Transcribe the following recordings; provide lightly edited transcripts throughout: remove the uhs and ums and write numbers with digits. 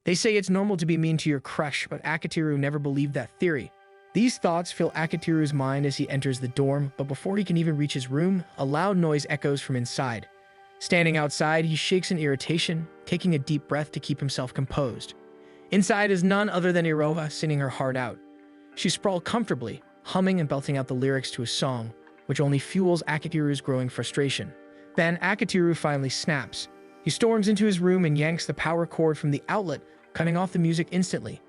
They say it's normal to be mean to your crush, but Akitiru never believed that theory. These thoughts fill Akitiru's mind as he enters the dorm, but before he can even reach his room, a loud noise echoes from inside. Standing outside, he shakes in irritation, taking a deep breath to keep himself composed. Inside is none other than Iroha singing her heart out. She sprawled comfortably, humming and belting out the lyrics to a song, which only fuels Akitiru's growing frustration. Then Akitiru finally snaps. He storms into his room and yanks the power cord from the outlet, cutting off the music instantly.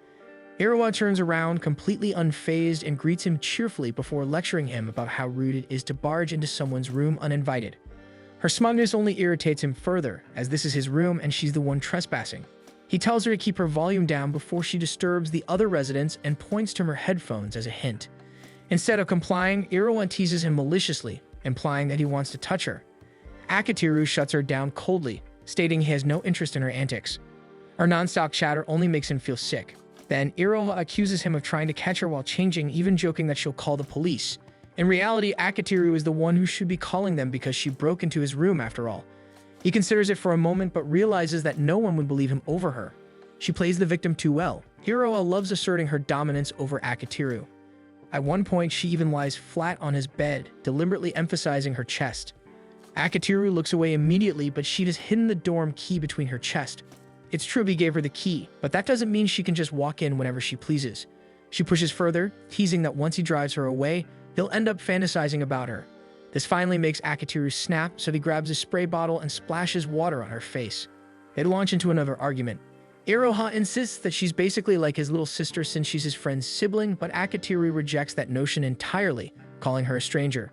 Iroha turns around, completely unfazed, and greets him cheerfully before lecturing him about how rude it is to barge into someone's room uninvited. Her smugness only irritates him further, as this is his room and she's the one trespassing. He tells her to keep her volume down before she disturbs the other residents and points to her headphones as a hint. Instead of complying, Iroha teases him maliciously, implying that he wants to touch her. Akitiru shuts her down coldly, stating he has no interest in her antics. Her non-stop chatter only makes him feel sick. Then Iroha accuses him of trying to catch her while changing, even joking that she'll call the police. In reality, Akitiru is the one who should be calling them because she broke into his room after all. He considers it for a moment but realizes that no one would believe him over her. She plays the victim too well. Iroha loves asserting her dominance over Akitiru. At one point, she even lies flat on his bed, deliberately emphasizing her chest. Akitiru looks away immediately, but she has hidden the dorm key between her chest. It's true he gave her the key, but that doesn't mean she can just walk in whenever she pleases. She pushes further, teasing that once he drives her away, he'll end up fantasizing about her. This finally makes Akitiru snap, so he grabs a spray bottle and splashes water on her face. They launch into another argument. Iroha insists that she's basically like his little sister since she's his friend's sibling, but Akitiru rejects that notion entirely, calling her a stranger.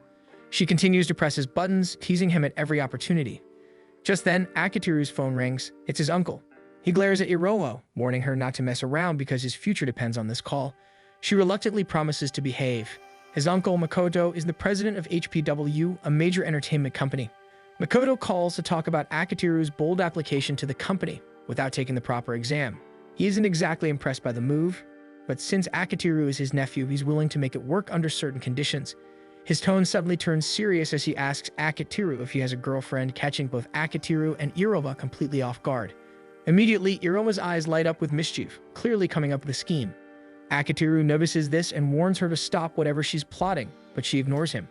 She continues to press his buttons, teasing him at every opportunity. Just then, Akitiru's phone rings. It's his uncle. He glares at Iroha, warning her not to mess around because his future depends on this call. She reluctantly promises to behave. His uncle, Makoto, is the president of HPW, a major entertainment company. Makoto calls to talk about Akitiru's bold application to the company without taking the proper exam. He isn't exactly impressed by the move, but since Akitiru is his nephew, he's willing to make it work under certain conditions. His tone suddenly turns serious as he asks Akitiru if he has a girlfriend, catching both Akitiru and Iroha completely off guard. Immediately, Iroha's eyes light up with mischief, clearly coming up with a scheme. Akitiru notices this and warns her to stop whatever she's plotting, but she ignores him.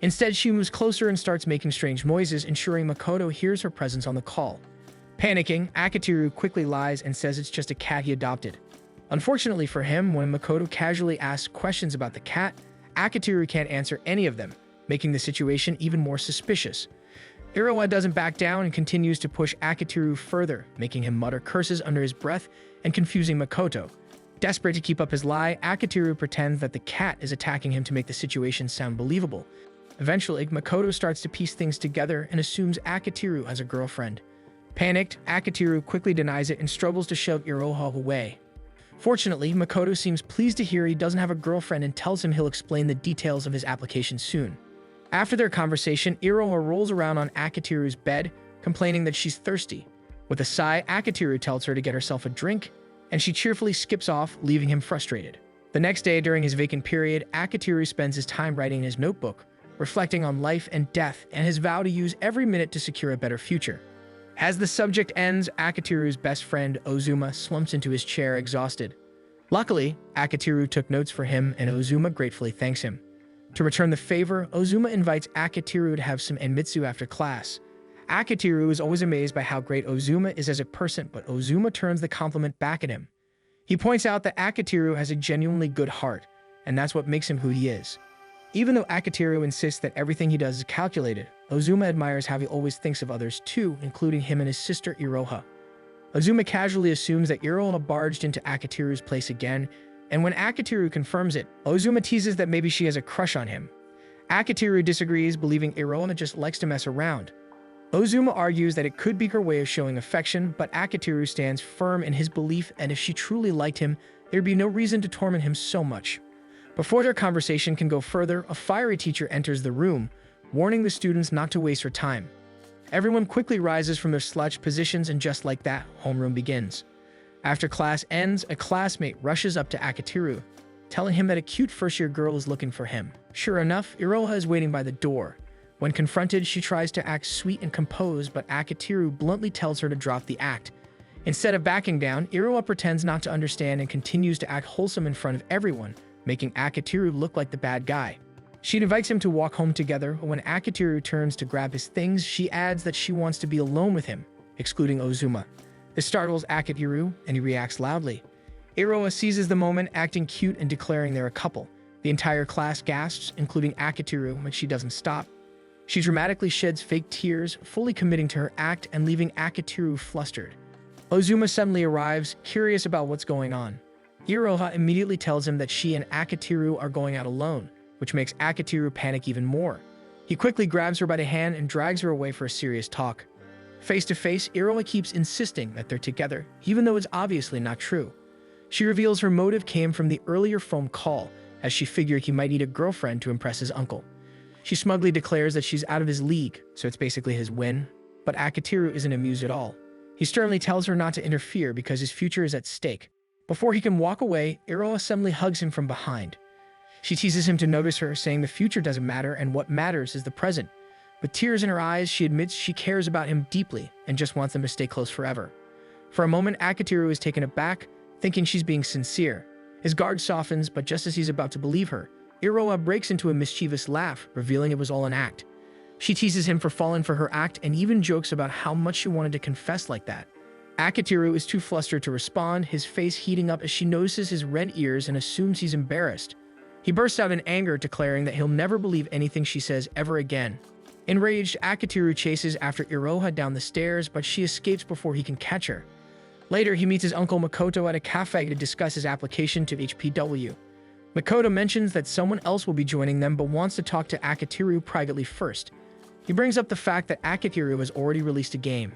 Instead, she moves closer and starts making strange noises, ensuring Makoto hears her presence on the call. Panicking, Akitiru quickly lies and says it's just a cat he adopted. Unfortunately for him, when Makoto casually asks questions about the cat, Akitiru can't answer any of them, making the situation even more suspicious. Iroha doesn't back down and continues to push Akitiru further, making him mutter curses under his breath and confusing Makoto. Desperate to keep up his lie, Akitiru pretends that the cat is attacking him to make the situation sound believable. Eventually, Makoto starts to piece things together and assumes Akitiru has a girlfriend. Panicked, Akitiru quickly denies it and struggles to shove Iroha away. Fortunately, Makoto seems pleased to hear he doesn't have a girlfriend and tells him he'll explain the details of his application soon. After their conversation, Iroha rolls around on Akitiru's bed, complaining that she's thirsty. With a sigh, Akitiru tells her to get herself a drink, and she cheerfully skips off, leaving him frustrated. The next day, during his vacant period, Akitiru spends his time writing in his notebook, reflecting on life and death and his vow to use every minute to secure a better future. As the subject ends, Akitiru's best friend, Ozuma, slumps into his chair, exhausted. Luckily, Akitiru took notes for him, and Ozuma gratefully thanks him. To return the favor, Ozuma invites Akitiru to have some enmitsu after class. Akitiru is always amazed by how great Ozuma is as a person, but Ozuma turns the compliment back at him. He points out that Akitiru has a genuinely good heart, and that's what makes him who he is. Even though Akitiru insists that everything he does is calculated, Ozuma admires how he always thinks of others too, including him and his sister Iroha. Ozuma casually assumes that Iroha barged into Akitiru's place again, and when Akitiru confirms it, Ozuma teases that maybe she has a crush on him. Akitiru disagrees, believing Iroha just likes to mess around. Ozuma argues that it could be her way of showing affection, but Akitiru stands firm in his belief, and if she truly liked him, there'd be no reason to torment him so much. Before their conversation can go further, a fiery teacher enters the room, warning the students not to waste her time. Everyone quickly rises from their slouched positions, and just like that, homeroom begins. After class ends, a classmate rushes up to Akitiru, telling him that a cute first-year girl is looking for him. Sure enough, Iroha is waiting by the door. When confronted, she tries to act sweet and composed, but Akitiru bluntly tells her to drop the act. Instead of backing down, Iroha pretends not to understand and continues to act wholesome in front of everyone, making Akitiru look like the bad guy. She invites him to walk home together, but when Akitiru turns to grab his things, she adds that she wants to be alone with him, excluding Ozuma. This startles Akitiru, and he reacts loudly. Iroha seizes the moment, acting cute and declaring they're a couple. The entire class gasps, including Akitiru, but she doesn't stop. She dramatically sheds fake tears, fully committing to her act and leaving Akitiru flustered. Ozuma suddenly arrives, curious about what's going on. Iroha immediately tells him that she and Akitiru are going out alone, which makes Akitiru panic even more. He quickly grabs her by the hand and drags her away for a serious talk. Face to face, Iroha keeps insisting that they're together, even though it's obviously not true. She reveals her motive came from the earlier phone call, as she figured he might need a girlfriend to impress his uncle. She smugly declares that she's out of his league, so it's basically his win. But Akitiru isn't amused at all. He sternly tells her not to interfere because his future is at stake. Before he can walk away, Iroha suddenly hugs him from behind. She teases him to notice her, saying the future doesn't matter and what matters is the present. With tears in her eyes, she admits she cares about him deeply and just wants them to stay close forever. For a moment, Akitiru is taken aback, thinking she's being sincere. His guard softens, but just as he's about to believe her, Iroha breaks into a mischievous laugh, revealing it was all an act. She teases him for falling for her act and even jokes about how much she wanted to confess like that. Akitiru is too flustered to respond, his face heating up as she notices his red ears and assumes he's embarrassed. He bursts out in anger, declaring that he'll never believe anything she says ever again. Enraged, Akitiru chases after Iroha down the stairs, but she escapes before he can catch her. Later, he meets his uncle Makoto at a cafe to discuss his application to HPW. Makoto mentions that someone else will be joining them but wants to talk to Akitiru privately first. He brings up the fact that Akitiru has already released a game.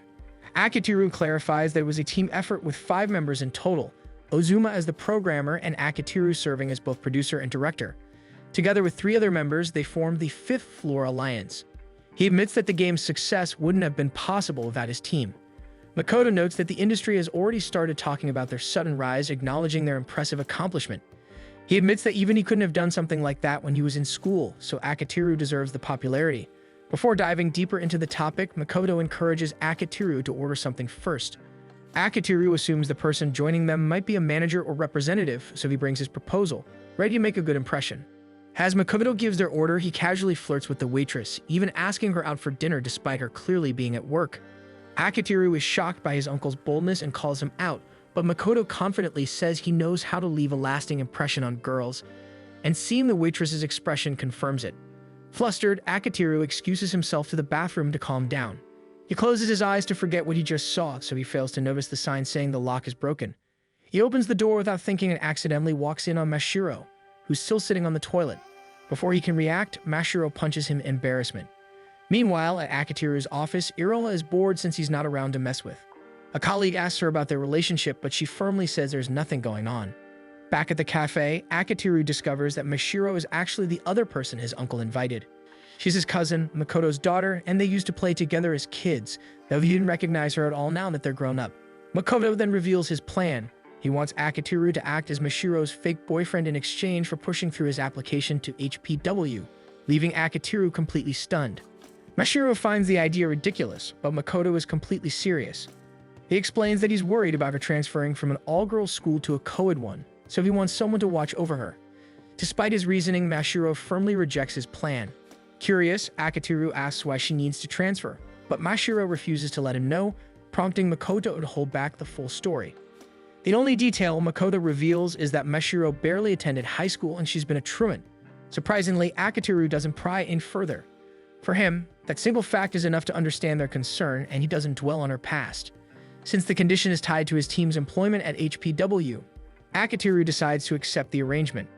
Akitiru clarifies that it was a team effort with 5 members in total, Ozuma as the programmer and Akitiru serving as both producer and director. Together with 3 other members, they formed the Fifth Floor Alliance. He admits that the game's success wouldn't have been possible without his team. Makoto notes that the industry has already started talking about their sudden rise, acknowledging their impressive accomplishment. He admits that even he couldn't have done something like that when he was in school, so Akitiru deserves the popularity. Before diving deeper into the topic, Makoto encourages Akitiru to order something first. Akitiru assumes the person joining them might be a manager or representative, so he brings his proposal, ready to make a good impression. As Makoto gives their order, he casually flirts with the waitress, even asking her out for dinner despite her clearly being at work. Akitiru is shocked by his uncle's boldness and calls him out, but Makoto confidently says he knows how to leave a lasting impression on girls, and seeing the waitress's expression confirms it. Flustered, Akitiru excuses himself to the bathroom to calm down. He closes his eyes to forget what he just saw, so he fails to notice the sign saying the lock is broken. He opens the door without thinking and accidentally walks in on Mashiro, who's still sitting on the toilet. Before he can react, Mashiro punches him in embarrassment. Meanwhile, at Akitiru's office, Iroha is bored since he's not around to mess with. A colleague asks her about their relationship, but she firmly says there's nothing going on. Back at the cafe, Akitiru discovers that Mashiro is actually the other person his uncle invited. She's his cousin, Makoto's daughter, and they used to play together as kids, though he didn't recognize her at all now that they're grown up. Makoto then reveals his plan. He wants Akitiru to act as Mashiro's fake boyfriend in exchange for pushing through his application to HPW, leaving Akitiru completely stunned. Mashiro finds the idea ridiculous, but Makoto is completely serious. He explains that he's worried about her transferring from an all-girls school to a co-ed one, so he wants someone to watch over her. Despite his reasoning, Mashiro firmly rejects his plan. Curious, Akitiru asks why she needs to transfer, but Mashiro refuses to let him know, prompting Makoto to hold back the full story. The only detail Makoto reveals is that Mashiro barely attended high school and she's been a truant. Surprisingly, Akitiru doesn't pry in further. For him, that single fact is enough to understand their concern, and he doesn't dwell on her past. Since the condition is tied to his team's employment at HPW, Akitiru decides to accept the arrangement.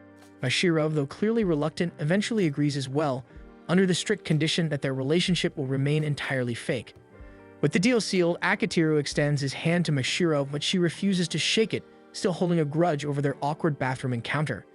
Mashiro, though clearly reluctant, eventually agrees as well, under the strict condition that their relationship will remain entirely fake. With the deal sealed, Akitiru extends his hand to Mashiro, but she refuses to shake it, still holding a grudge over their awkward bathroom encounter.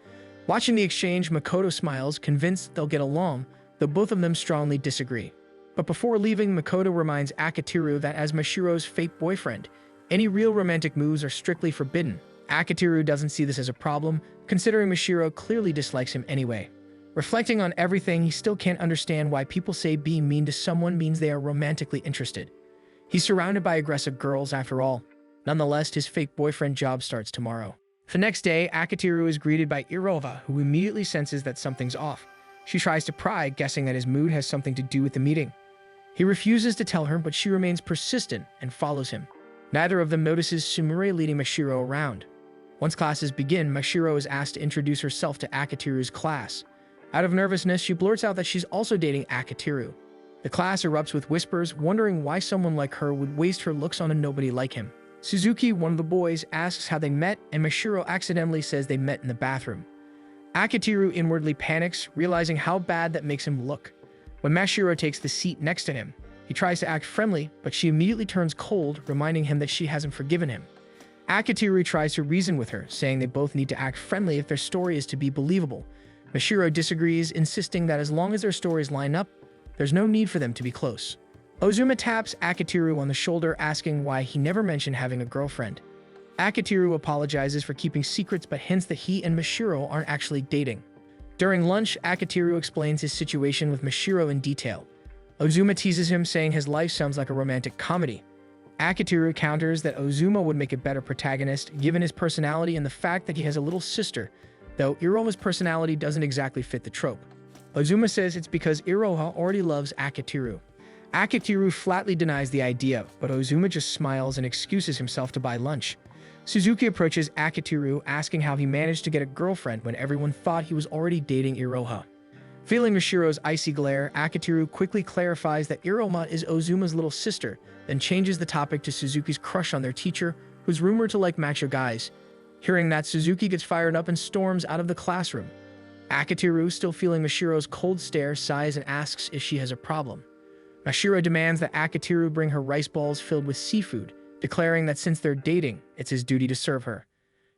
Watching the exchange, Makoto smiles, convinced they'll get along, though both of them strongly disagree. But before leaving, Makoto reminds Akitiru that as Mashiro's fake boyfriend, any real romantic moves are strictly forbidden. Akitiru doesn't see this as a problem, considering Mashiro clearly dislikes him anyway. Reflecting on everything, he still can't understand why people say being mean to someone means they are romantically interested. He's surrounded by aggressive girls after all. Nonetheless, his fake boyfriend job starts tomorrow. The next day, Akitiru is greeted by Irova, who immediately senses that something's off. She tries to pry, guessing that his mood has something to do with the meeting. He refuses to tell her, but she remains persistent and follows him. Neither of them notices Sumire leading Mashiro around. Once classes begin, Mashiro is asked to introduce herself to Akitiru's class. Out of nervousness, she blurts out that she's also dating Akitiru. The class erupts with whispers, wondering why someone like her would waste her looks on a nobody like him. Suzuki, one of the boys, asks how they met, and Mashiro accidentally says they met in the bathroom. Akitiru inwardly panics, realizing how bad that makes him look. When Mashiro takes the seat next to him, he tries to act friendly, but she immediately turns cold, reminding him that she hasn't forgiven him. Akitiru tries to reason with her, saying they both need to act friendly if their story is to be believable. Mashiro disagrees, insisting that as long as their stories line up, there's no need for them to be close. Ozuma taps Akitiru on the shoulder, asking why he never mentioned having a girlfriend. Akitiru apologizes for keeping secrets but hints that he and Mashiro aren't actually dating. During lunch, Akitiru explains his situation with Mashiro in detail. Ozuma teases him, saying his life sounds like a romantic comedy. Akitiru counters that Ozuma would make a better protagonist, given his personality and the fact that he has a little sister, though Iroha's personality doesn't exactly fit the trope. Ozuma says it's because Iroha already loves Akitiru. Akitiru flatly denies the idea, but Ozuma just smiles and excuses himself to buy lunch. Suzuki approaches Akitiru, asking how he managed to get a girlfriend when everyone thought he was already dating Iroha. Feeling Mashiro's icy glare, Akitiru quickly clarifies that Iroma is Ozuma's little sister, then changes the topic to Suzuki's crush on their teacher, who's rumored to like macho guys. Hearing that, Suzuki gets fired up and storms out of the classroom. Akitiru, still feeling Mashiro's cold stare, sighs and asks if she has a problem. Mashiro demands that Akitiru bring her rice balls filled with seafood, declaring that since they're dating, it's his duty to serve her.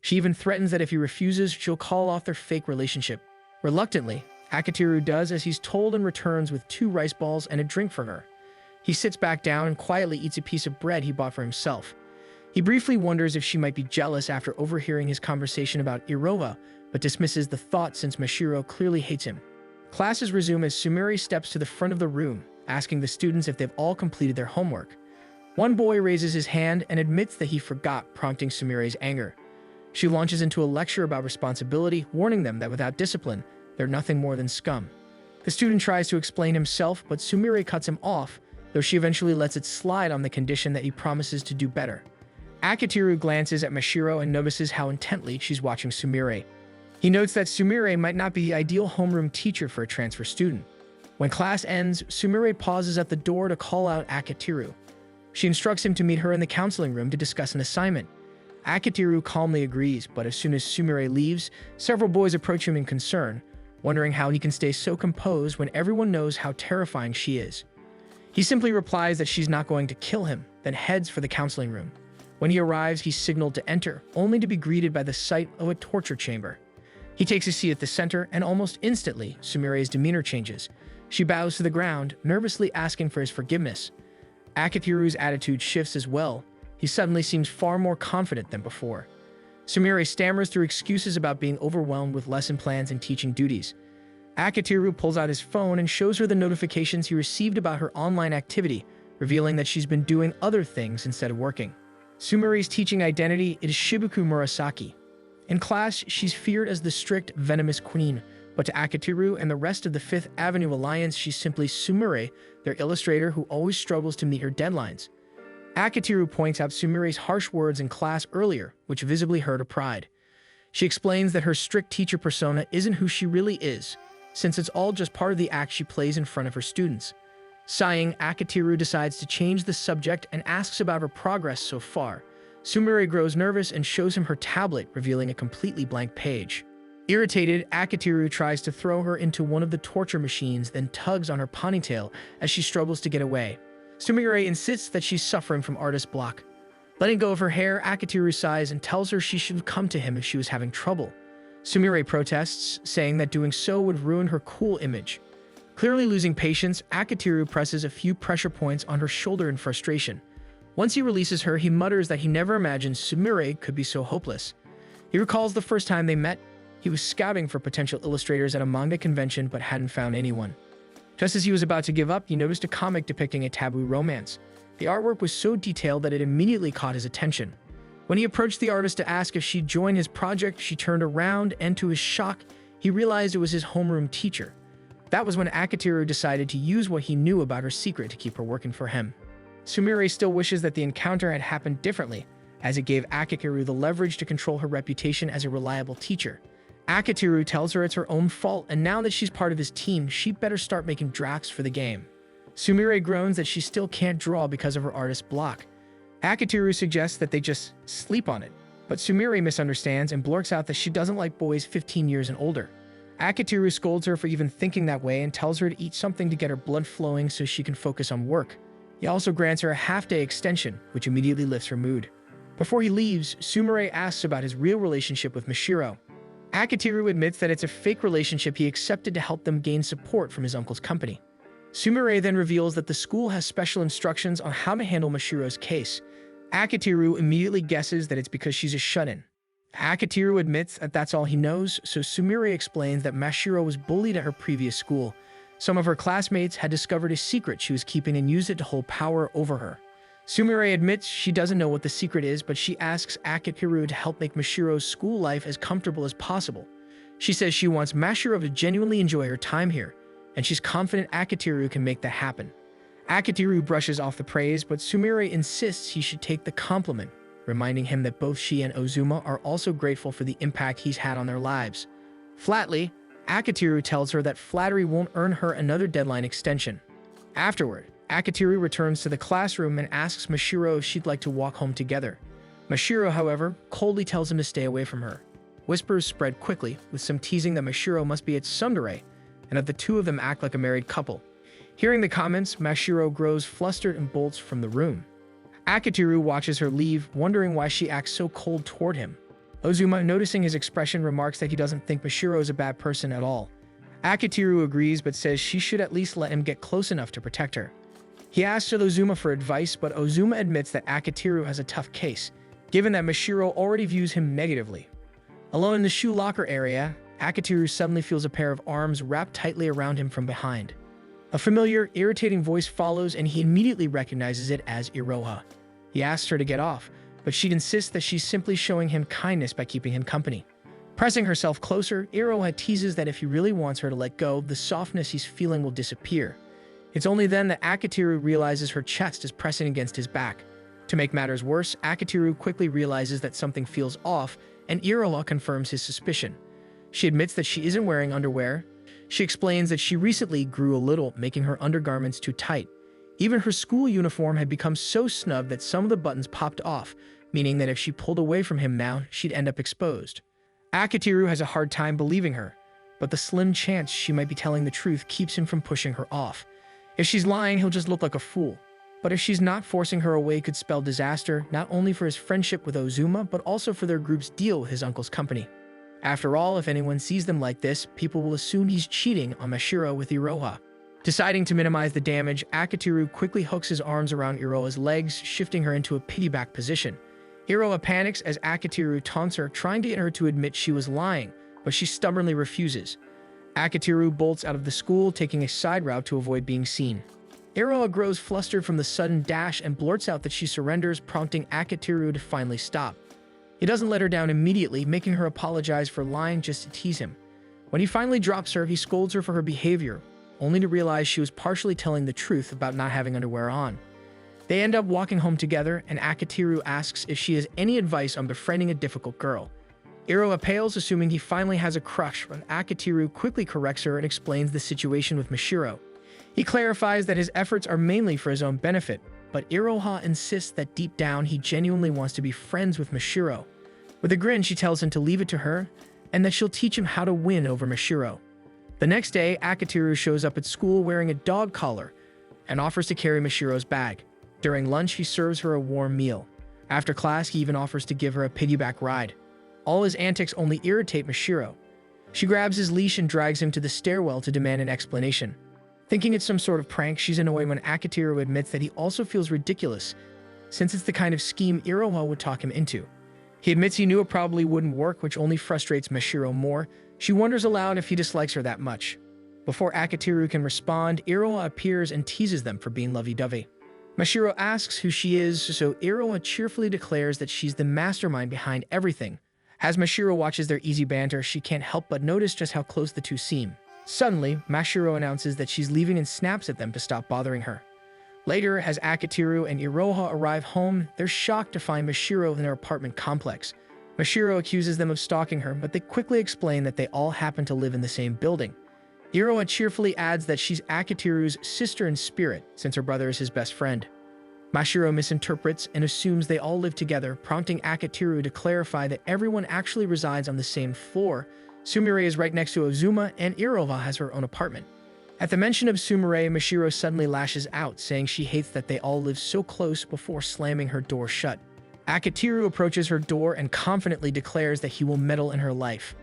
She even threatens that if he refuses, she'll call off their fake relationship. Reluctantly, Akitiru does as he's told and returns with 2 rice balls and a drink for her. He sits back down and quietly eats a piece of bread he bought for himself. He briefly wonders if she might be jealous after overhearing his conversation about Irova, but dismisses the thought since Mashiro clearly hates him. Classes resume as Sumire steps to the front of the room, asking the students if they've all completed their homework. One boy raises his hand and admits that he forgot, prompting Sumire's anger. She launches into a lecture about responsibility, warning them that without discipline, they're nothing more than scum. The student tries to explain himself, but Sumire cuts him off, though she eventually lets it slide on the condition that he promises to do better. Akitiru glances at Mashiro and notices how intently she's watching Sumire. He notes that Sumire might not be the ideal homeroom teacher for a transfer student. When class ends, Sumire pauses at the door to call out Akitiru. She instructs him to meet her in the counseling room to discuss an assignment. Akitiru calmly agrees, but as soon as Sumire leaves, several boys approach him in concern, wondering how he can stay so composed when everyone knows how terrifying she is. He simply replies that she's not going to kill him, then heads for the counseling room. When he arrives, he's signaled to enter, only to be greeted by the sight of a torture chamber. He takes a seat at the center, and almost instantly, Sumire's demeanor changes. She bows to the ground, nervously asking for his forgiveness. Akitiru's attitude shifts as well. He suddenly seems far more confident than before. Sumire stammers through excuses about being overwhelmed with lesson plans and teaching duties. Akitiru pulls out his phone and shows her the notifications he received about her online activity, revealing that she's been doing other things instead of working. Sumire's teaching identity is Shibuku Murasaki. In class, she's feared as the strict, venomous queen, but to Akitiru and the rest of the Fifth Avenue Alliance, she's simply Sumire, their illustrator who always struggles to meet her deadlines. Akitiru points out Sumire's harsh words in class earlier, which visibly hurt her pride. She explains that her strict teacher persona isn't who she really is, since it's all just part of the act she plays in front of her students. Sighing, Akitiru decides to change the subject and asks about her progress so far. Sumire grows nervous and shows him her tablet, revealing a completely blank page. Irritated, Akitiru tries to throw her into one of the torture machines, then tugs on her ponytail as she struggles to get away. Sumire insists that she's suffering from artist block. Letting go of her hair, Akitiru sighs and tells her she should have come to him if she was having trouble. Sumire protests, saying that doing so would ruin her cool image. Clearly losing patience, Akitiru presses a few pressure points on her shoulder in frustration. Once he releases her, he mutters that he never imagined Sumire could be so hopeless. He recalls the first time they met. He was scouting for potential illustrators at a manga convention but hadn't found anyone. Just as he was about to give up, he noticed a comic depicting a taboo romance. The artwork was so detailed that it immediately caught his attention. When he approached the artist to ask if she'd join his project, she turned around, and to his shock, he realized it was his homeroom teacher. That was when Akiteru decided to use what he knew about her secret to keep her working for him. Sumire still wishes that the encounter had happened differently, as it gave Akiteru the leverage to control her reputation as a reliable teacher. Akiteru tells her it's her own fault, and now that she's part of his team, she'd better start making drafts for the game. Sumire groans that she still can't draw because of her artist block. Akiteru suggests that they just sleep on it, but Sumire misunderstands and blurts out that she doesn't like boys 15 years and older. Akiteru scolds her for even thinking that way and tells her to eat something to get her blood flowing so she can focus on work. He also grants her a half-day extension, which immediately lifts her mood. Before he leaves, Sumire asks about his real relationship with Mashiro. Akiteru admits that it's a fake relationship he accepted to help them gain support from his uncle's company. Sumire then reveals that the school has special instructions on how to handle Mashiro's case. Akiteru immediately guesses that it's because she's a shut-in. Akiteru admits that that's all he knows, so Sumire explains that Mashiro was bullied at her previous school. Some of her classmates had discovered a secret she was keeping and used it to hold power over her. Sumire admits she doesn't know what the secret is, but she asks Akiteru to help make Mashiro's school life as comfortable as possible. She says she wants Mashiro to genuinely enjoy her time here, and she's confident Akiteru can make that happen. Akiteru brushes off the praise, but Sumire insists he should take the compliment, reminding him that both she and Ozuma are also grateful for the impact he's had on their lives. Flatly, Akiteru tells her that flattery won't earn her another deadline extension. Afterward, Akiteru returns to the classroom and asks Mashiro if she'd like to walk home together. Mashiro, however, coldly tells him to stay away from her. Whispers spread quickly, with some teasing that Mashiro must be its tsundere, and that the two of them act like a married couple. Hearing the comments, Mashiro grows flustered and bolts from the room. Akiteru watches her leave, wondering why she acts so cold toward him. Ozuma, noticing his expression, remarks that he doesn't think Mashiro is a bad person at all. Akiteru agrees but says she should at least let him get close enough to protect her. He asks Ozuma for advice, but Ozuma admits that Akiteru has a tough case, given that Mashiro already views him negatively. Alone in the shoe locker area, Akiteru suddenly feels a pair of arms wrapped tightly around him from behind. A familiar, irritating voice follows, and he immediately recognizes it as Iroha. He asks her to get off, but she insists that she's simply showing him kindness by keeping him company. Pressing herself closer, Iroha teases that if he really wants her to let go, the softness he's feeling will disappear. It's only then that Akiteru realizes her chest is pressing against his back. To make matters worse, Akiteru quickly realizes that something feels off, and Iroha confirms his suspicion. She admits that she isn't wearing underwear. She explains that she recently grew a little, making her undergarments too tight. Even her school uniform had become so snug that some of the buttons popped off, meaning that if she pulled away from him now, she'd end up exposed. Akiteru has a hard time believing her, but the slim chance she might be telling the truth keeps him from pushing her off. If she's lying, he'll just look like a fool. But if she's not, forcing her away could spell disaster, not only for his friendship with Ozuma, but also for their group's deal with his uncle's company. After all, if anyone sees them like this, people will assume he's cheating on Mashiro with Iroha. Deciding to minimize the damage, Akiteru quickly hooks his arms around Iroha's legs, shifting her into a piggyback position. Iroha panics as Akiteru taunts her, trying to get her to admit she was lying, but she stubbornly refuses. Akiteru bolts out of the school, taking a side route to avoid being seen. Iroha grows flustered from the sudden dash and blurts out that she surrenders, prompting Akiteru to finally stop. He doesn't let her down immediately, making her apologize for lying just to tease him. When he finally drops her, he scolds her for her behavior, only to realize she was partially telling the truth about not having underwear on. They end up walking home together, and Akiteru asks if she has any advice on befriending a difficult girl. Iroha pales, assuming he finally has a crush, but Akiteru quickly corrects her and explains the situation with Mashiro. He clarifies that his efforts are mainly for his own benefit, but Iroha insists that deep down he genuinely wants to be friends with Mashiro. With a grin, she tells him to leave it to her, and that she'll teach him how to win over Mashiro. The next day, Akiteru shows up at school wearing a dog collar and offers to carry Mashiro's bag. During lunch, he serves her a warm meal. After class, he even offers to give her a piggyback ride. All his antics only irritate Mashiro. She grabs his leash and drags him to the stairwell to demand an explanation. Thinking it's some sort of prank, she's annoyed when Akiteru admits that he also feels ridiculous, since it's the kind of scheme Iroha would talk him into. He admits he knew it probably wouldn't work, which only frustrates Mashiro more. She wonders aloud if he dislikes her that much. Before Akiteru can respond, Iroha appears and teases them for being lovey-dovey. Mashiro asks who she is, so Iroha cheerfully declares that she's the mastermind behind everything. As Mashiro watches their easy banter, she can't help but notice just how close the two seem. Suddenly, Mashiro announces that she's leaving and snaps at them to stop bothering her. Later, as Akitiru and Iroha arrive home, they're shocked to find Mashiro in their apartment complex. Mashiro accuses them of stalking her, but they quickly explain that they all happen to live in the same building. Iroha cheerfully adds that she's Akitiru's sister in spirit, since her brother is his best friend. Mashiro misinterprets and assumes they all live together, prompting Akitiru to clarify that everyone actually resides on the same floor. Sumire is right next to Ozuma, and Iroha has her own apartment. At the mention of Sumire, Mashiro suddenly lashes out, saying she hates that they all live so close before slamming her door shut. Akitiru approaches her door and confidently declares that he will meddle in her life.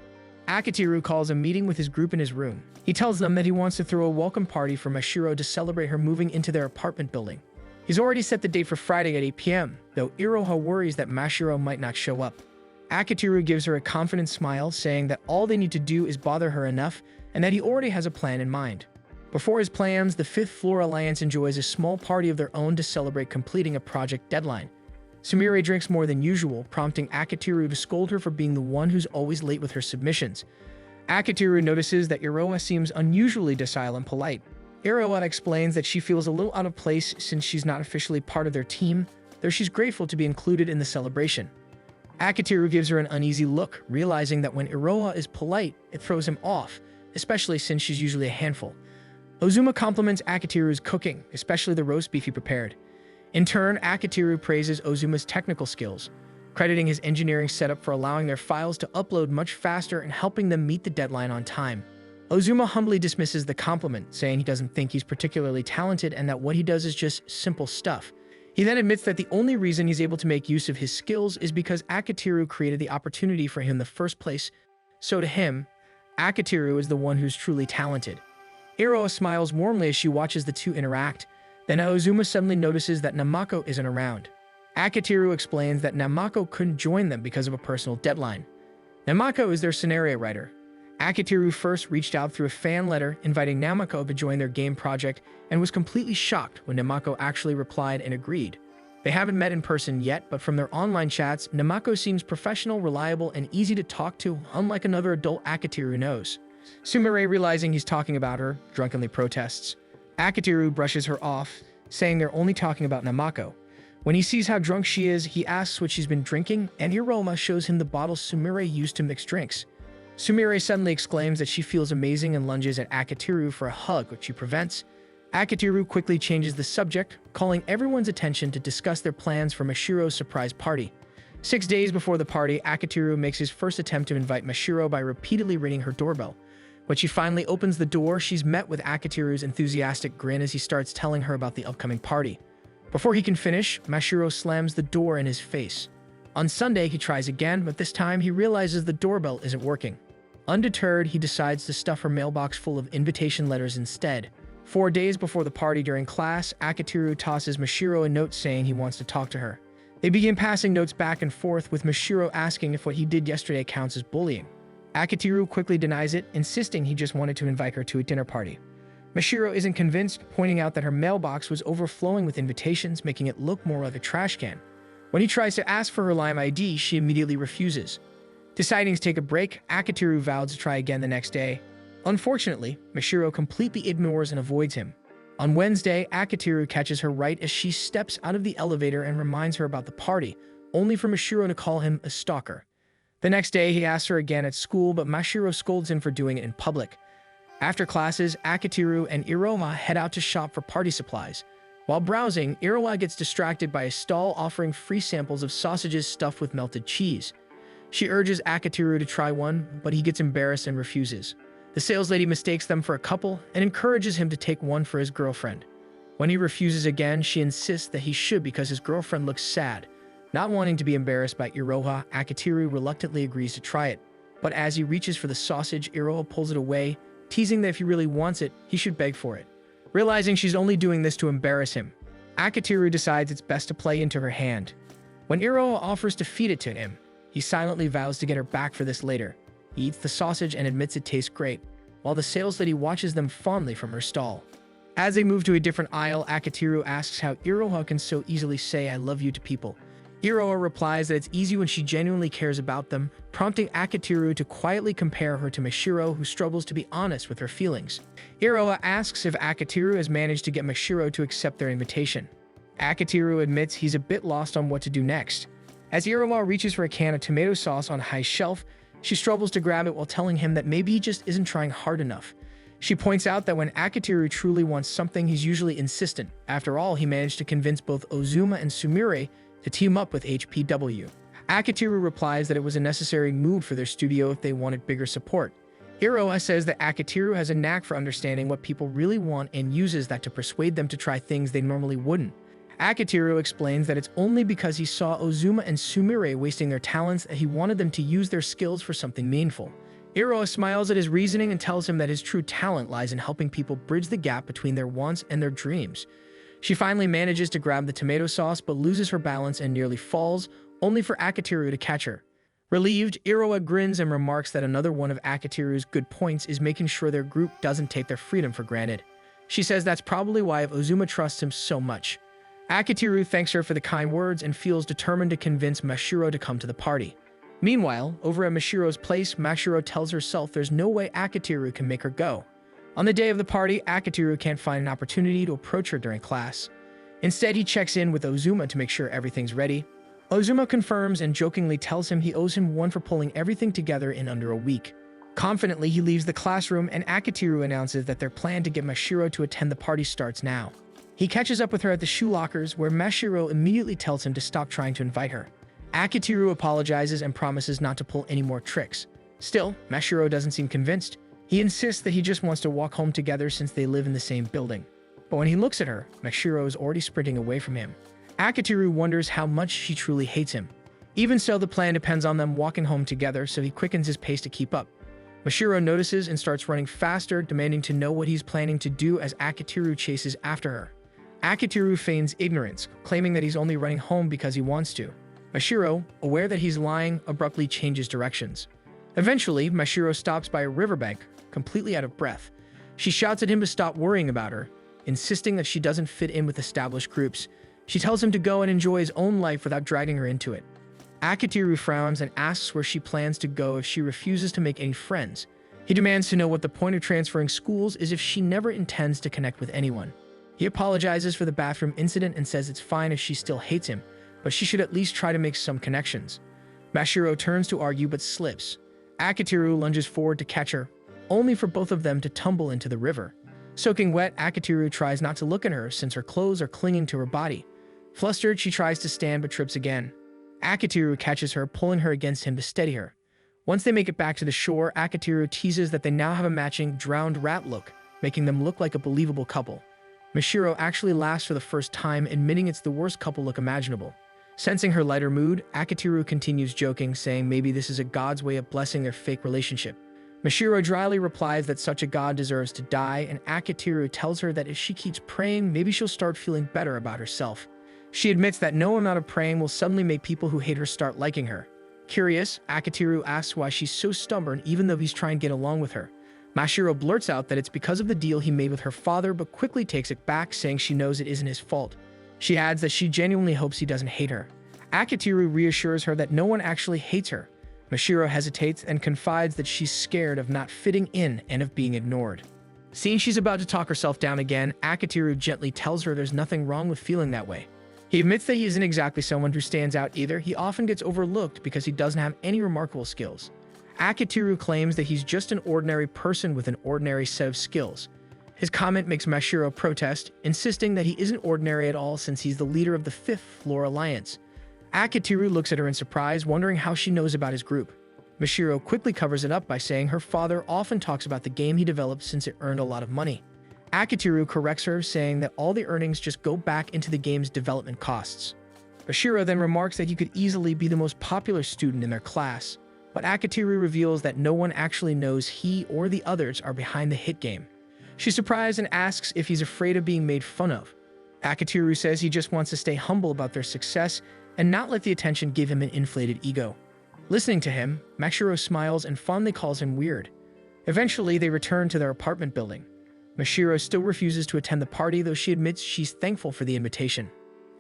Akitiru calls a meeting with his group in his room. He tells them that he wants to throw a welcome party for Mashiro to celebrate her moving into their apartment building. He's already set the date for Friday at 8 p.m., though Iroha worries that Mashiro might not show up. Akitiru gives her a confident smile, saying that all they need to do is bother her enough and that he already has a plan in mind. Before his plans, the Fifth Floor Alliance enjoys a small party of their own to celebrate completing a project deadline. Sumire drinks more than usual, prompting Akitiru to scold her for being the one who's always late with her submissions. Akitiru notices that Iroha seems unusually docile and polite. Iroha explains that she feels a little out of place since she's not officially part of their team, though she's grateful to be included in the celebration. Akitiru gives her an uneasy look, realizing that when Iroha is polite, it throws him off, especially since she's usually a handful. Ozuma compliments Akitiru's cooking, especially the roast beef he prepared. In turn, Akitiru praises Ozuma's technical skills, crediting his engineering setup for allowing their files to upload much faster and helping them meet the deadline on time. Ozuma humbly dismisses the compliment, saying he doesn't think he's particularly talented and that what he does is just simple stuff. He then admits that the only reason he's able to make use of his skills is because Akitiru created the opportunity for him in the first place. So to him, Akitiru is the one who's truly talented. Iroha smiles warmly as she watches the two interact. Then Ozuma suddenly notices that Namako isn't around. Akitiru explains that Namako couldn't join them because of a personal deadline. Namako is their scenario writer. Akitiru first reached out through a fan letter inviting Namako to join their game project and was completely shocked when Namako actually replied and agreed. They haven't met in person yet, but from their online chats, Namako seems professional, reliable, and easy to talk to, unlike another adult Akitiru knows. Sumire, realizing he's talking about her, drunkenly protests. Akitiru brushes her off, saying they're only talking about Namako. When he sees how drunk she is, he asks what she's been drinking, and Iroha shows him the bottle Sumire used to mix drinks. Sumire suddenly exclaims that she feels amazing and lunges at Akitiru for a hug, which she prevents. Akitiru quickly changes the subject, calling everyone's attention to discuss their plans for Mashiro's surprise party. 6 days before the party, Akitiru makes his first attempt to invite Mashiro by repeatedly ringing her doorbell. When she finally opens the door, she's met with Akitiru's enthusiastic grin as he starts telling her about the upcoming party. Before he can finish, Mashiro slams the door in his face. On Sunday, he tries again, but this time he realizes the doorbell isn't working. Undeterred, he decides to stuff her mailbox full of invitation letters instead. 4 days before the party during class, Akitiru tosses Mashiro a note saying he wants to talk to her. They begin passing notes back and forth, with Mashiro asking if what he did yesterday counts as bullying. Akitiru quickly denies it, insisting he just wanted to invite her to a dinner party. Mashiro isn't convinced, pointing out that her mailbox was overflowing with invitations, making it look more like a trash can. When he tries to ask for her Lime ID, she immediately refuses. Deciding to take a break, Akitiru vows to try again the next day. Unfortunately, Mashiro completely ignores and avoids him. On Wednesday, Akitiru catches her right as she steps out of the elevator and reminds her about the party, only for Mashiro to call him a stalker. The next day, he asks her again at school, but Mashiro scolds him for doing it in public. After classes, Akitiru and Iroha head out to shop for party supplies. While browsing, Iroha gets distracted by a stall offering free samples of sausages stuffed with melted cheese. She urges Akitiru to try one, but he gets embarrassed and refuses. The saleslady mistakes them for a couple and encourages him to take one for his girlfriend. When he refuses again, she insists that he should because his girlfriend looks sad. Not wanting to be embarrassed by Iroha, Akitiru reluctantly agrees to try it. But as he reaches for the sausage, Iroha pulls it away, teasing that if he really wants it, he should beg for it. Realizing she's only doing this to embarrass him, Akitiru decides it's best to play into her hand. When Iroha offers to feed it to him, he silently vows to get her back for this later. He eats the sausage and admits it tastes great, while the saleslady watches them fondly from her stall. As they move to a different aisle, Akatiru asks how Iroha can so easily say "I love you" to people. Iroha replies that it's easy when she genuinely cares about them, prompting Akatiru to quietly compare her to Mashiro, who struggles to be honest with her feelings. Iroha asks if Akatiru has managed to get Mashiro to accept their invitation. Akatiru admits he's a bit lost on what to do next. As Iroha reaches for a can of tomato sauce on a high shelf, she struggles to grab it while telling him that maybe he just isn't trying hard enough. She points out that when Akatiru truly wants something, he's usually insistent. After all, he managed to convince both Ozuma and Sumire to team up with HPW. Akatiru replies that it was a necessary move for their studio if they wanted bigger support. Iroha says that Akatiru has a knack for understanding what people really want and uses that to persuade them to try things they normally wouldn't. Akatiru explains that it's only because he saw Ozuma and Sumire wasting their talents that he wanted them to use their skills for something meaningful. Iroha smiles at his reasoning and tells him that his true talent lies in helping people bridge the gap between their wants and their dreams. She finally manages to grab the tomato sauce but loses her balance and nearly falls, only for Akatiru to catch her. Relieved, Iroha grins and remarks that another one of Akatiru's good points is making sure their group doesn't take their freedom for granted. She says that's probably why Ozuma trusts him so much. Akatiru thanks her for the kind words and feels determined to convince Mashiro to come to the party. Meanwhile, over at Mashiro's place, Mashiro tells herself there's no way Akatiru can make her go. On the day of the party, Akatiru can't find an opportunity to approach her during class. Instead, he checks in with Ozuma to make sure everything's ready. Ozuma confirms and jokingly tells him he owes him one for pulling everything together in under a week. Confidently, he leaves the classroom and Akatiru announces that their plan to get Mashiro to attend the party starts now. He catches up with her at the shoe lockers, where Mashiro immediately tells him to stop trying to invite her. Akatiru apologizes and promises not to pull any more tricks. Still, Mashiro doesn't seem convinced. He insists that he just wants to walk home together since they live in the same building. But when he looks at her, Mashiro is already sprinting away from him. Akatiru wonders how much she truly hates him. Even so, the plan depends on them walking home together, so he quickens his pace to keep up. Mashiro notices and starts running faster, demanding to know what he's planning to do as Akatiru chases after her. Akatiru feigns ignorance, claiming that he's only running home because he wants to. Mashiro, aware that he's lying, abruptly changes directions. Eventually, Mashiro stops by a riverbank, completely out of breath. She shouts at him to stop worrying about her, insisting that she doesn't fit in with established groups. She tells him to go and enjoy his own life without dragging her into it. Akatiru frowns and asks where she plans to go if she refuses to make any friends. He demands to know what the point of transferring schools is if she never intends to connect with anyone. He apologizes for the bathroom incident and says it's fine if she still hates him, but she should at least try to make some connections. Mashiro turns to argue but slips. Akatiru lunges forward to catch her, only for both of them to tumble into the river. Soaking wet, Akatiru tries not to look at her since her clothes are clinging to her body. Flustered, she tries to stand but trips again. Akatiru catches her, pulling her against him to steady her. Once they make it back to the shore, Akatiru teases that they now have a matching drowned rat look, making them look like a believable couple. Mashiro actually laughs for the first time, admitting it's the worst couple look imaginable. Sensing her lighter mood, Akatiru continues joking, saying maybe this is a god's way of blessing their fake relationship. Mashiro dryly replies that such a god deserves to die, and Akatiru tells her that if she keeps praying, maybe she'll start feeling better about herself. She admits that no amount of praying will suddenly make people who hate her start liking her. Curious, Akatiru asks why she's so stubborn even though he's trying to get along with her. Mashiro blurts out that it's because of the deal he made with her father, but quickly takes it back, saying she knows it isn't his fault. She adds that she genuinely hopes he doesn't hate her. Akatiru reassures her that no one actually hates her. Mashiro hesitates and confides that she's scared of not fitting in and of being ignored. Seeing she's about to talk herself down again, Akatiru gently tells her there's nothing wrong with feeling that way. He admits that he isn't exactly someone who stands out either. He often gets overlooked because he doesn't have any remarkable skills. Akatiru claims that he's just an ordinary person with an ordinary set of skills. His comment makes Mashiro protest, insisting that he isn't ordinary at all since he's the leader of the 5th Floor Alliance. Akatiru looks at her in surprise, wondering how she knows about his group. Mashiro quickly covers it up by saying her father often talks about the game he developed since it earned a lot of money. Akatiru corrects her, saying that all the earnings just go back into the game's development costs. Mashiro then remarks that he could easily be the most popular student in their class, but Akatiru reveals that no one actually knows he or the others are behind the hit game. She's surprised and asks if he's afraid of being made fun of. Akatiru says he just wants to stay humble about their success and not let the attention give him an inflated ego. Listening to him, Mashiro smiles and fondly calls him weird. Eventually, they return to their apartment building. Mashiro still refuses to attend the party, though she admits she's thankful for the invitation.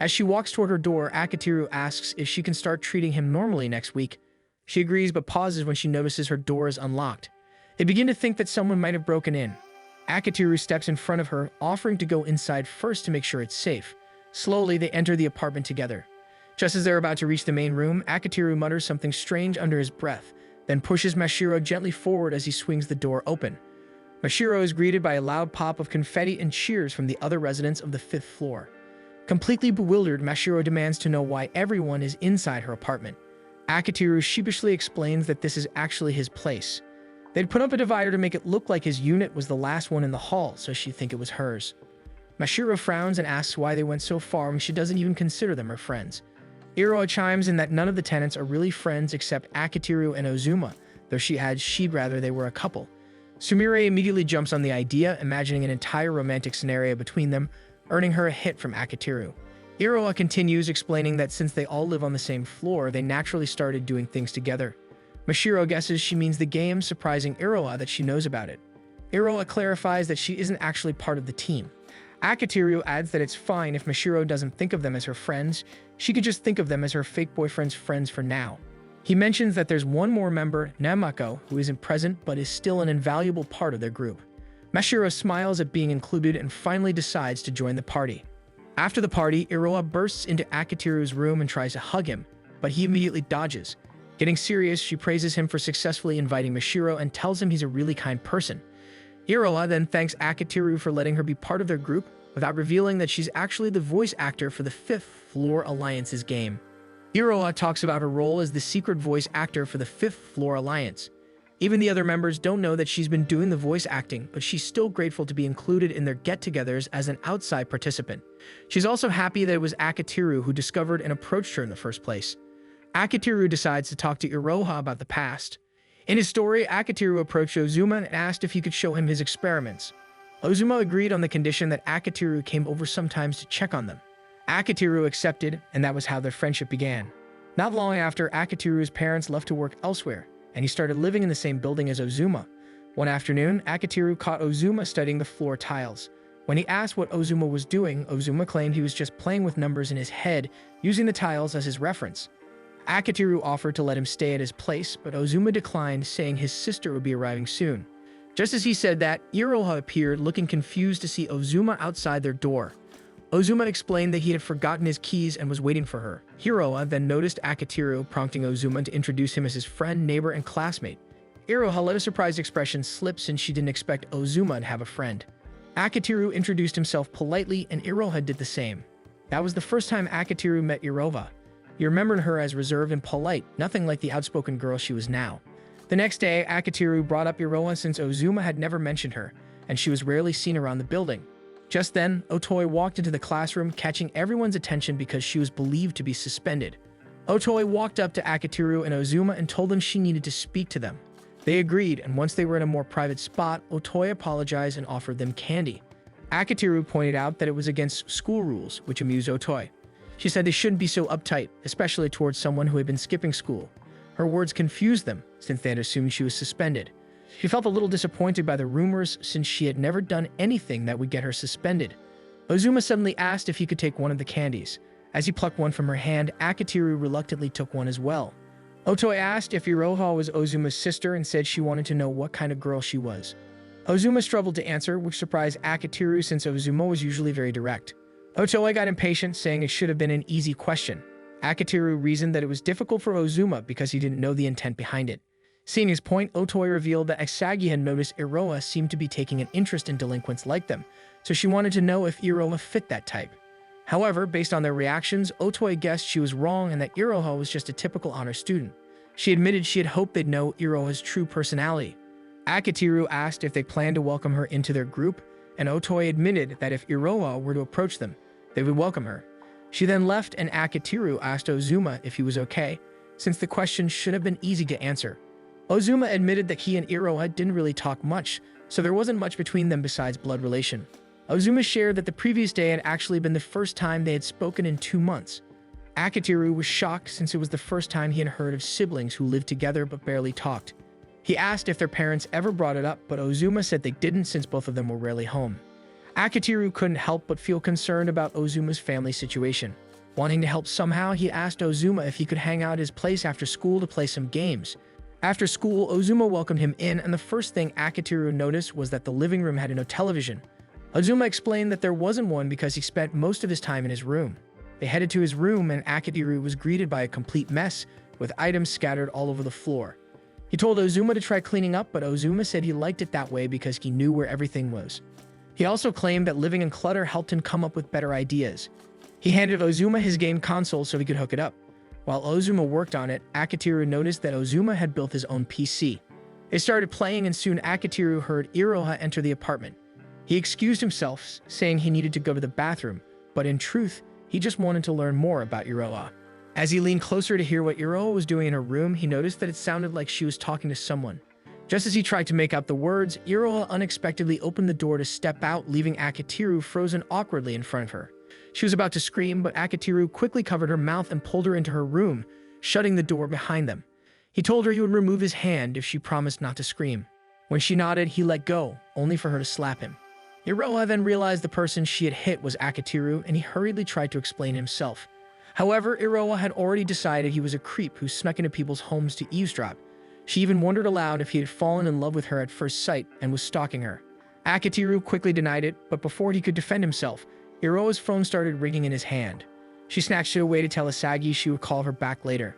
As she walks toward her door, Akitiru asks if she can start treating him normally next week. She agrees but pauses when she notices her door is unlocked. They begin to think that someone might have broken in. Akitiru steps in front of her, offering to go inside first to make sure it's safe. Slowly, they enter the apartment together. Just as they're about to reach the main room, Akitiru mutters something strange under his breath, then pushes Mashiro gently forward as he swings the door open. Mashiro is greeted by a loud pop of confetti and cheers from the other residents of the 5th floor. Completely bewildered, Mashiro demands to know why everyone is inside her apartment. Akitiru sheepishly explains that this is actually his place. They'd put up a divider to make it look like his unit was the last one in the hall, so she'd think it was hers. Mashiro frowns and asks why they went so far when she doesn't even consider them her friends. Iroha chimes in that none of the tenants are really friends except Akitiru and Ozuma, though she adds she'd rather they were a couple. Sumire immediately jumps on the idea, imagining an entire romantic scenario between them, earning her a hit from Akitiru. Iroha continues, explaining that since they all live on the same floor, they naturally started doing things together. Mashiro guesses she means the game, surprising Iroha that she knows about it. Iroha clarifies that she isn't actually part of the team. Akitiru adds that it's fine if Mashiro doesn't think of them as her friends, she could just think of them as her fake boyfriend's friends for now. He mentions that there's one more member, Namako, who isn't present but is still an invaluable part of their group. Mashiro smiles at being included and finally decides to join the party. After the party, Iroha bursts into Akitiru's room and tries to hug him, but he immediately dodges. Getting serious, she praises him for successfully inviting Mashiro and tells him he's a really kind person. Iroha then thanks Akitiru for letting her be part of their group, without revealing that she's actually the voice actor for the 5th Floor Alliance's game. Iroha talks about her role as the secret voice actor for the 5th Floor Alliance. Even the other members don't know that she's been doing the voice acting, but she's still grateful to be included in their get-togethers as an outside participant. She's also happy that it was Akitiru who discovered and approached her in the first place. Akitiru decides to talk to Iroha about the past. In his story, Akitiru approached Ozuma and asked if he could show him his experiments. Ozuma agreed on the condition that Akitiru came over sometimes to check on them. Akitiru accepted, and that was how their friendship began. Not long after, Akitiru's parents left to work elsewhere, and he started living in the same building as Ozuma. One afternoon, Akitiru caught Ozuma studying the floor tiles. When he asked what Ozuma was doing, Ozuma claimed he was just playing with numbers in his head, using the tiles as his reference. Akitiru offered to let him stay at his place, but Ozuma declined, saying his sister would be arriving soon. Just as he said that, Iroha appeared, looking confused to see Ozuma outside their door. Ozuma explained that he had forgotten his keys and was waiting for her. Iroha then noticed Akitiru, prompting Ozuma to introduce him as his friend, neighbor, and classmate. Iroha let a surprised expression slip since she didn't expect Ozuma to have a friend. Akitiru introduced himself politely, and Iroha did the same. That was the first time Akitiru met Iroha. He remembered her as reserved and polite, nothing like the outspoken girl she was now. The next day, Akitiru brought up Iroha since Ozuma had never mentioned her, and she was rarely seen around the building. Just then, Otoi walked into the classroom, catching everyone's attention because she was believed to be suspended. Otoi walked up to Akitiru and Ozuma and told them she needed to speak to them. They agreed, and once they were in a more private spot, Otoi apologized and offered them candy. Akitiru pointed out that it was against school rules, which amused Otoi. She said they shouldn't be so uptight, especially towards someone who had been skipping school. Her words confused them, since they had assumed she was suspended. She felt a little disappointed by the rumors, since she had never done anything that would get her suspended. Ozuma suddenly asked if he could take one of the candies. As he plucked one from her hand, Akitiru reluctantly took one as well. Otoi asked if Iroha was Ozuma's sister and said she wanted to know what kind of girl she was. Ozuma struggled to answer, which surprised Akitiru since Ozuma was usually very direct. Otoi got impatient, saying it should have been an easy question. Akitiru reasoned that it was difficult for Ozuma because he didn't know the intent behind it. Seeing his point, Otoi revealed that Asagi had noticed Iroha seemed to be taking an interest in delinquents like them, so she wanted to know if Iroha fit that type. However, based on their reactions, Otoi guessed she was wrong and that Iroha was just a typical honor student. She admitted she had hoped they'd know Iroha's true personality. Akitiru asked if they planned to welcome her into their group, and Otoi admitted that if Iroha were to approach them, they would welcome her. She then left, and Akitiru asked Ozuma if he was okay, since the question should have been easy to answer. Ozuma admitted that he and Iroha didn't really talk much, so there wasn't much between them besides blood relation. Ozuma shared that the previous day had actually been the first time they had spoken in 2 months. Akitiru was shocked since it was the first time he had heard of siblings who lived together but barely talked. He asked if their parents ever brought it up, but Ozuma said they didn't since both of them were rarely home. Akitiru couldn't help but feel concerned about Ozuma's family situation. Wanting to help somehow, he asked Ozuma if he could hang out at his place after school to play some games. After school, Ozuma welcomed him in, and the first thing Akitiru noticed was that the living room had no television. Ozuma explained that there wasn't one because he spent most of his time in his room. They headed to his room, and Akitiru was greeted by a complete mess, with items scattered all over the floor. He told Ozuma to try cleaning up, but Ozuma said he liked it that way because he knew where everything was. He also claimed that living in clutter helped him come up with better ideas. He handed Ozuma his game console so he could hook it up. While Ozuma worked on it, Akitiru noticed that Ozuma had built his own PC. They started playing, and soon Akitiru heard Iroha enter the apartment. He excused himself, saying he needed to go to the bathroom, but in truth, he just wanted to learn more about Iroha. As he leaned closer to hear what Iroha was doing in her room, he noticed that it sounded like she was talking to someone. Just as he tried to make out the words, Iroha unexpectedly opened the door to step out, leaving Akitiru frozen awkwardly in front of her. She was about to scream, but Akitiru quickly covered her mouth and pulled her into her room, shutting the door behind them. He told her he would remove his hand if she promised not to scream. When she nodded, he let go, only for her to slap him. Iroha then realized the person she had hit was Akitiru, and he hurriedly tried to explain himself. However, Iroha had already decided he was a creep who snuck into people's homes to eavesdrop. She even wondered aloud if he had fallen in love with her at first sight and was stalking her. Akitiru quickly denied it, but before he could defend himself, Iroha's phone started ringing in his hand. She snatched it away to tell Asagi she would call her back later.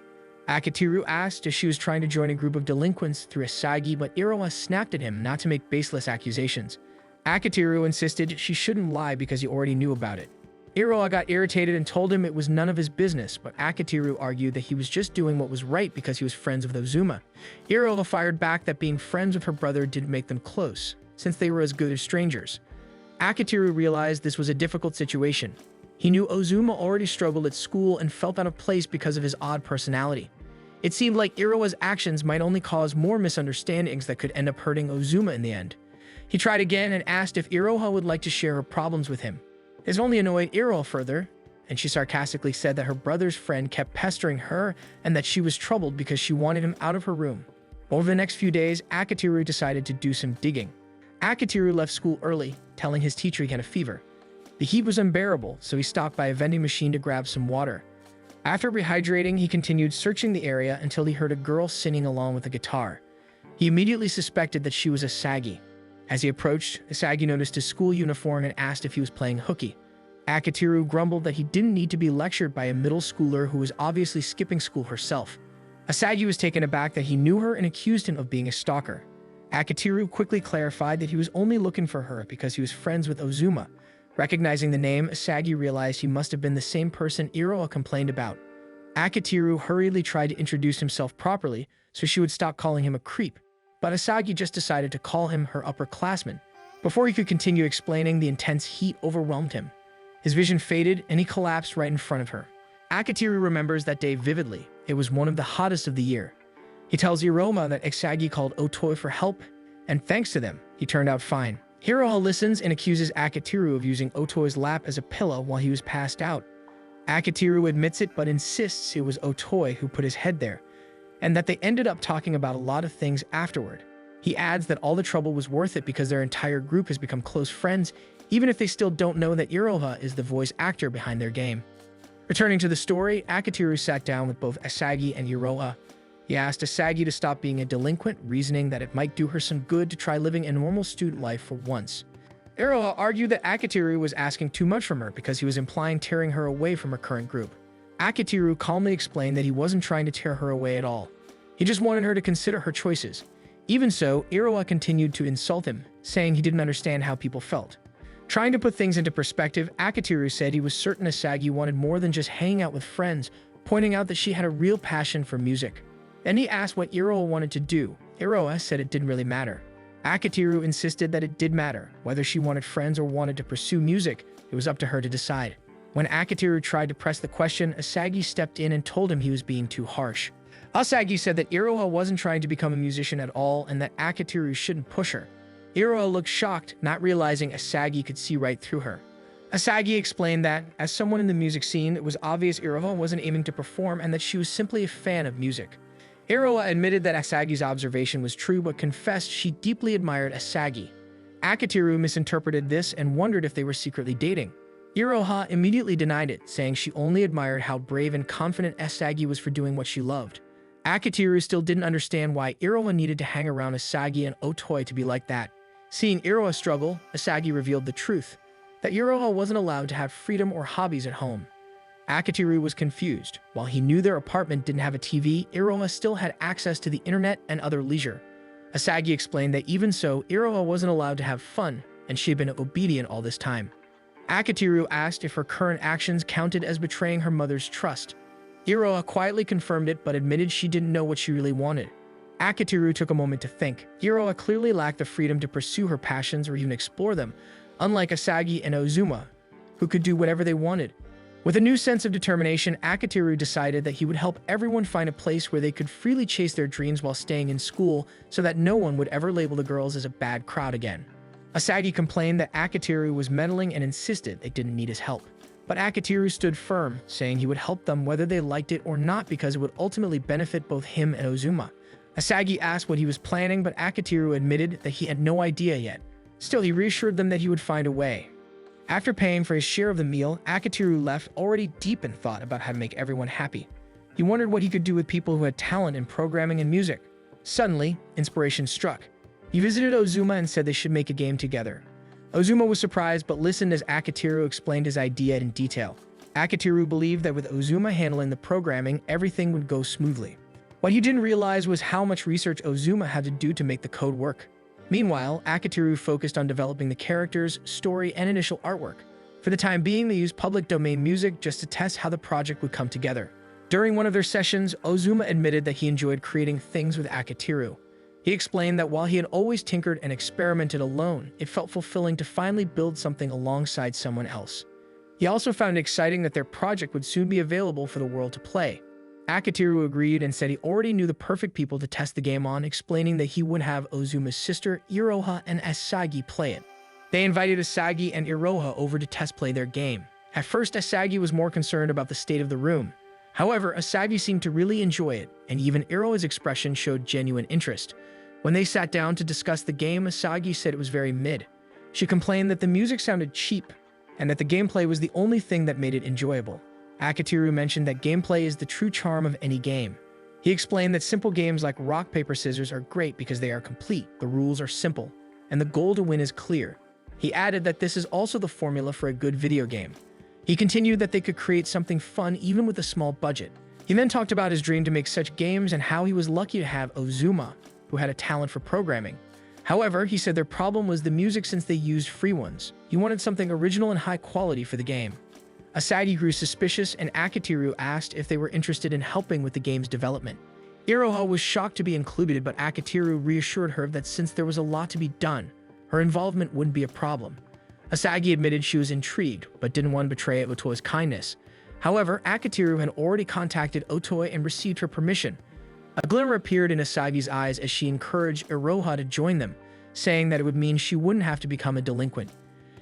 Akitiru asked if she was trying to join a group of delinquents through Asagi, but Iroha snapped at him not to make baseless accusations. Akitiru insisted she shouldn't lie because he already knew about it. Iroha got irritated and told him it was none of his business, but Akitiru argued that he was just doing what was right because he was friends with Ozuma. Iroha fired back that being friends with her brother didn't make them close, since they were as good as strangers. Akitiru realized this was a difficult situation. He knew Ozuma already struggled at school and felt out of place because of his odd personality. It seemed like Iroha's actions might only cause more misunderstandings that could end up hurting Ozuma in the end. He tried again and asked if Iroha would like to share her problems with him. This only annoyed Iroha further, and she sarcastically said that her brother's friend kept pestering her and that she was troubled because she wanted him out of her room. Over the next few days, Akitiru decided to do some digging. Akitiru left school early, telling his teacher he had a fever. The heat was unbearable, so he stopped by a vending machine to grab some water. After rehydrating, he continued searching the area until he heard a girl singing along with a guitar. He immediately suspected that she was Asagi. As he approached, Asagi noticed his school uniform and asked if he was playing hooky. Akitiru grumbled that he didn't need to be lectured by a middle schooler who was obviously skipping school herself. Asagi was taken aback that he knew her and accused him of being a stalker. Akitiru quickly clarified that he was only looking for her because he was friends with Ozuma. Recognizing the name, Asagi realized he must have been the same person Iroha complained about. Akitiru hurriedly tried to introduce himself properly so she would stop calling him a creep, but Asagi just decided to call him her upperclassman. Before he could continue explaining, the intense heat overwhelmed him. His vision faded and he collapsed right in front of her. Akitiru remembers that day vividly. It was one of the hottest of the year. He tells Iroha that Asagi called Otoi for help, and thanks to them, he turned out fine. Iroha listens and accuses Akitiru of using Otoi's lap as a pillow while he was passed out. Akitiru admits it but insists it was Otoi who put his head there, and that they ended up talking about a lot of things afterward. He adds that all the trouble was worth it because their entire group has become close friends, even if they still don't know that Iroha is the voice actor behind their game. Returning to the story, Akitiru sat down with both Asagi and Iroha. He asked Asagi to stop being a delinquent, reasoning that it might do her some good to try living a normal student life for once. Iroha argued that Akitiru was asking too much from her because he was implying tearing her away from her current group. Akitiru calmly explained that he wasn't trying to tear her away at all. He just wanted her to consider her choices. Even so, Iroha continued to insult him, saying he didn't understand how people felt. Trying to put things into perspective, Akitiru said he was certain Asagi wanted more than just hanging out with friends, pointing out that she had a real passion for music. Then he asked what Iroha wanted to do. Iroha said it didn't really matter. Akitiru insisted that it did matter. Whether she wanted friends or wanted to pursue music, it was up to her to decide. When Akitiru tried to press the question, Asagi stepped in and told him he was being too harsh. Asagi said that Iroha wasn't trying to become a musician at all and that Akitiru shouldn't push her. Iroha looked shocked, not realizing Asagi could see right through her. Asagi explained that, as someone in the music scene, it was obvious Iroha wasn't aiming to perform and that she was simply a fan of music. Iroha admitted that Asagi's observation was true but confessed she deeply admired Asagi. Akitiru misinterpreted this and wondered if they were secretly dating. Iroha immediately denied it, saying she only admired how brave and confident Asagi was for doing what she loved. Akitiru still didn't understand why Iroha needed to hang around Asagi and Otoi to be like that. Seeing Iroha struggle, Asagi revealed the truth, that Iroha wasn't allowed to have freedom or hobbies at home. Akitiru was confused. While he knew their apartment didn't have a TV, Iroha still had access to the internet and other leisure. Asagi explained that even so, Iroha wasn't allowed to have fun, and she had been obedient all this time. Akitiru asked if her current actions counted as betraying her mother's trust. Iroha quietly confirmed it but admitted she didn't know what she really wanted. Akitiru took a moment to think. Iroha clearly lacked the freedom to pursue her passions or even explore them, unlike Asagi and Ozuma, who could do whatever they wanted. With a new sense of determination, Akitiru decided that he would help everyone find a place where they could freely chase their dreams while staying in school so that no one would ever label the girls as a bad crowd again. Asagi complained that Akitiru was meddling and insisted they didn't need his help. But Akitiru stood firm, saying he would help them whether they liked it or not because it would ultimately benefit both him and Ozuma. Asagi asked what he was planning, but Akitiru admitted that he had no idea yet. Still, he reassured them that he would find a way. After paying for his share of the meal, Akitiru left already deep in thought about how to make everyone happy. He wondered what he could do with people who had talent in programming and music. Suddenly, inspiration struck. He visited Ozuma and said they should make a game together. Ozuma was surprised but listened as Akitiru explained his idea in detail. Akitiru believed that with Ozuma handling the programming, everything would go smoothly. What he didn't realize was how much research Ozuma had to do to make the code work. Meanwhile, Akitiru focused on developing the characters, story, and initial artwork. For the time being, they used public domain music just to test how the project would come together. During one of their sessions, Ozuma admitted that he enjoyed creating things with Akitiru. He explained that while he had always tinkered and experimented alone, it felt fulfilling to finally build something alongside someone else. He also found it exciting that their project would soon be available for the world to play. Akitiru agreed and said he already knew the perfect people to test the game on, explaining that he would have Ozuma's sister, Iroha, and Asagi play it. They invited Asagi and Iroha over to test play their game. At first, Asagi was more concerned about the state of the room. However, Asagi seemed to really enjoy it, and even Iroha's expression showed genuine interest. When they sat down to discuss the game, Asagi said it was very mid. She complained that the music sounded cheap, and that the gameplay was the only thing that made it enjoyable. Akitiru mentioned that gameplay is the true charm of any game. He explained that simple games like rock, paper, scissors are great because they are complete, the rules are simple, and the goal to win is clear. He added that this is also the formula for a good video game. He continued that they could create something fun even with a small budget. He then talked about his dream to make such games and how he was lucky to have Ozuma, who had a talent for programming. However, he said their problem was the music since they used free ones. He wanted something original and high quality for the game. Asagi grew suspicious and Akitiru asked if they were interested in helping with the game's development. Iroha was shocked to be included, but Akitiru reassured her that since there was a lot to be done, her involvement wouldn't be a problem. Asagi admitted she was intrigued, but didn't want to betray Otoi's kindness. However, Akitiru had already contacted Otoi and received her permission. A glimmer appeared in Asagi's eyes as she encouraged Iroha to join them, saying that it would mean she wouldn't have to become a delinquent.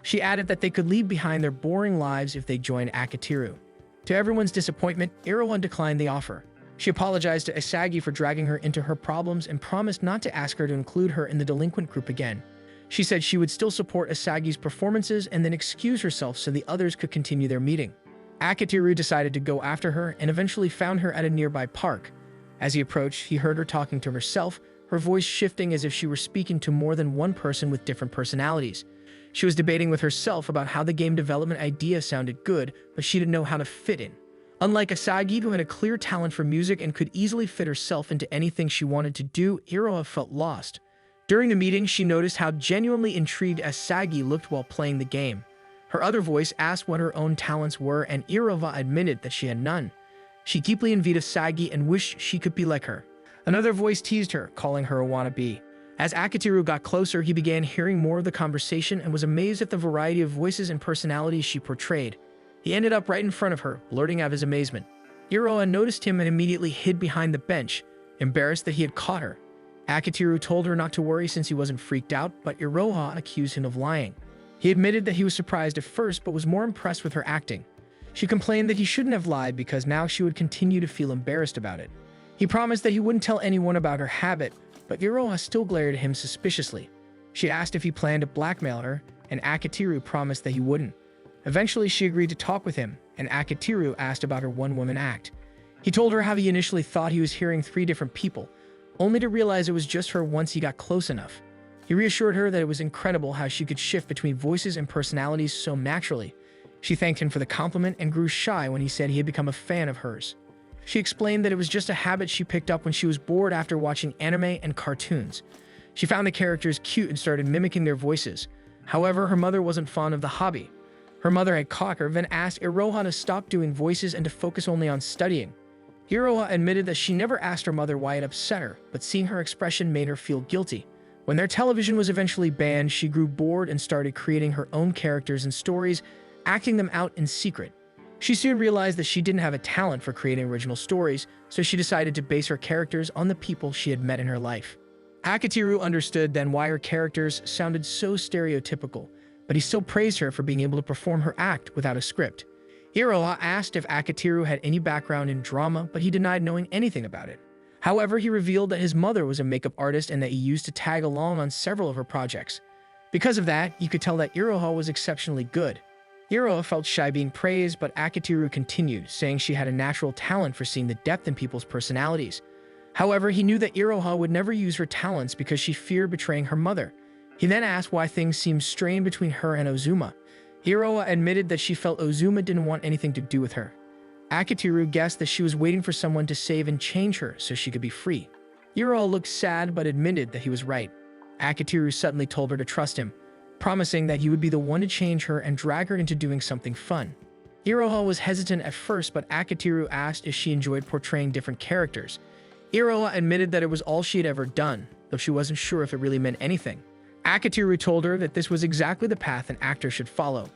She added that they could leave behind their boring lives if they joined Akitiru. To everyone's disappointment, Iroha declined the offer. She apologized to Asagi for dragging her into her problems and promised not to ask her to include her in the delinquent group again. She said she would still support Asagi's performances and then excuse herself so the others could continue their meeting. Akitiru decided to go after her and eventually found her at a nearby park. As he approached, he heard her talking to herself, her voice shifting as if she were speaking to more than one person with different personalities. She was debating with herself about how the game development idea sounded good, but she didn't know how to fit in. Unlike Asagi, who had a clear talent for music and could easily fit herself into anything she wanted to do, Iroha felt lost. During the meeting, she noticed how genuinely intrigued Asagi looked while playing the game. Her other voice asked what her own talents were, and Iroha admitted that she had none. She deeply envied Asagi and wished she could be like her. Another voice teased her, calling her a wannabe. As Akitiru got closer, he began hearing more of the conversation and was amazed at the variety of voices and personalities she portrayed. He ended up right in front of her, blurting out his amazement. Iroha noticed him and immediately hid behind the bench, embarrassed that he had caught her. Akitiru told her not to worry since he wasn't freaked out, but Iroha accused him of lying. He admitted that he was surprised at first but was more impressed with her acting. She complained that he shouldn't have lied because now she would continue to feel embarrassed about it. He promised that he wouldn't tell anyone about her habit, but Iroha still glared at him suspiciously. She asked if he planned to blackmail her, and Akitiru promised that he wouldn't. Eventually, she agreed to talk with him, and Akitiru asked about her one-woman act. He told her how he initially thought he was hearing 3 different people, only to realize it was just her once he got close enough. He reassured her that it was incredible how she could shift between voices and personalities so naturally. She thanked him for the compliment and grew shy when he said he had become a fan of hers. She explained that it was just a habit she picked up when she was bored after watching anime and cartoons. She found the characters cute and started mimicking their voices. However, her mother wasn't fond of the hobby. Her mother had caught her, then asked Iroha to stop doing voices and to focus only on studying. Iroha admitted that she never asked her mother why it upset her, but seeing her expression made her feel guilty. When their television was eventually banned, she grew bored and started creating her own characters and stories, acting them out in secret. She soon realized that she didn't have a talent for creating original stories, so she decided to base her characters on the people she had met in her life. Akitiru understood then why her characters sounded so stereotypical, but he still praised her for being able to perform her act without a script. Iroha asked if Akitiru had any background in drama, but he denied knowing anything about it. However, he revealed that his mother was a makeup artist and that he used to tag along on several of her projects. Because of that, you could tell that Iroha was exceptionally good. Iroha felt shy being praised, but Akitiru continued, saying she had a natural talent for seeing the depth in people's personalities. However, he knew that Iroha would never use her talents because she feared betraying her mother. He then asked why things seemed strained between her and Ozuma. Iroha admitted that she felt Ozuma didn't want anything to do with her. Akitiru guessed that she was waiting for someone to save and change her so she could be free. Iroha looked sad but admitted that he was right. Akitiru suddenly told her to trust him, promising that he would be the one to change her and drag her into doing something fun. Iroha was hesitant at first, but Akitiru asked if she enjoyed portraying different characters. Iroha admitted that it was all she had ever done, though she wasn't sure if it really meant anything. Akitiru told her that this was exactly the path an actor should follow.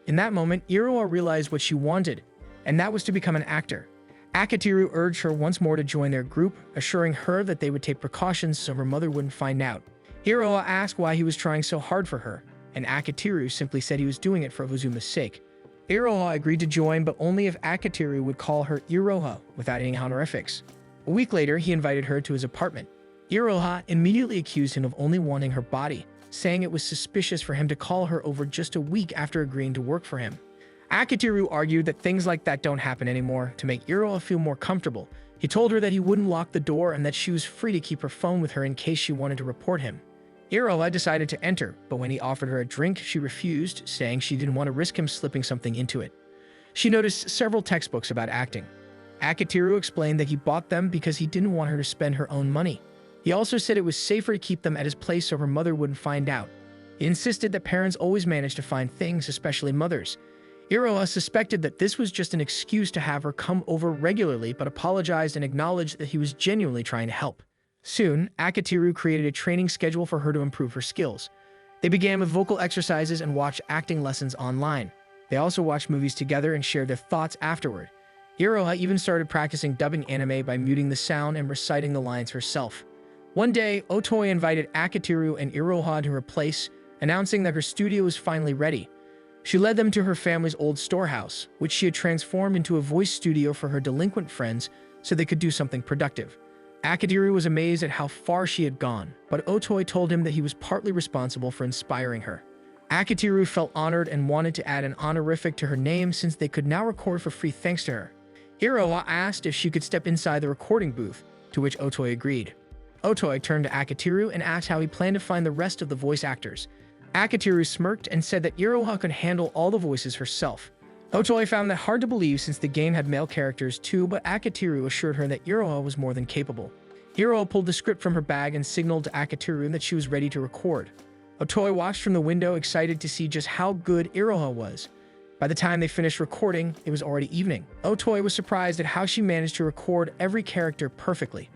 In that moment, Iroha realized what she wanted, and that was to become an actor. Akitiru urged her once more to join their group, assuring her that they would take precautions so her mother wouldn't find out. Iroha asked why he was trying so hard for her, and Akitiru simply said he was doing it for Ozuma's sake. Iroha agreed to join, but only if Akitiru would call her Iroha without any honorifics. A week later, he invited her to his apartment. Iroha immediately accused him of only wanting her body, saying it was suspicious for him to call her over just a week after agreeing to work for him. Akitiru argued that things like that don't happen anymore. To make Iroha feel more comfortable, he told her that he wouldn't lock the door and that she was free to keep her phone with her in case she wanted to report him. Iroha decided to enter, but when he offered her a drink, she refused, saying she didn't want to risk him slipping something into it. She noticed several textbooks about acting. Akitiru explained that he bought them because he didn't want her to spend her own money. He also said it was safer to keep them at his place so her mother wouldn't find out. He insisted that parents always manage to find things, especially mothers. Iroha suspected that this was just an excuse to have her come over regularly, but apologized and acknowledged that he was genuinely trying to help. Soon, Akitiru created a training schedule for her to improve her skills. They began with vocal exercises and watched acting lessons online. They also watched movies together and shared their thoughts afterward. Iroha even started practicing dubbing anime by muting the sound and reciting the lines herself. One day, Otoy invited Akitiru and Iroha to her place, announcing that her studio was finally ready. She led them to her family's old storehouse, which she had transformed into a voice studio for her delinquent friends so they could do something productive. Akitiru was amazed at how far she had gone, but Otoy told him that he was partly responsible for inspiring her. Akitiru felt honored and wanted to add an honorific to her name since they could now record for free thanks to her. Iroha asked if she could step inside the recording booth, to which Otoy agreed. Otoy turned to Akitiru and asked how he planned to find the rest of the voice actors. Akitiru smirked and said that Iroha could handle all the voices herself. Otoy found that hard to believe since the game had male characters too, but Akitiru assured her that Iroha was more than capable. Iroha pulled the script from her bag and signaled to Akitiru that she was ready to record. Otoy watched from the window, excited to see just how good Iroha was. By the time they finished recording, it was already evening. Otoy was surprised at how she managed to record every character perfectly.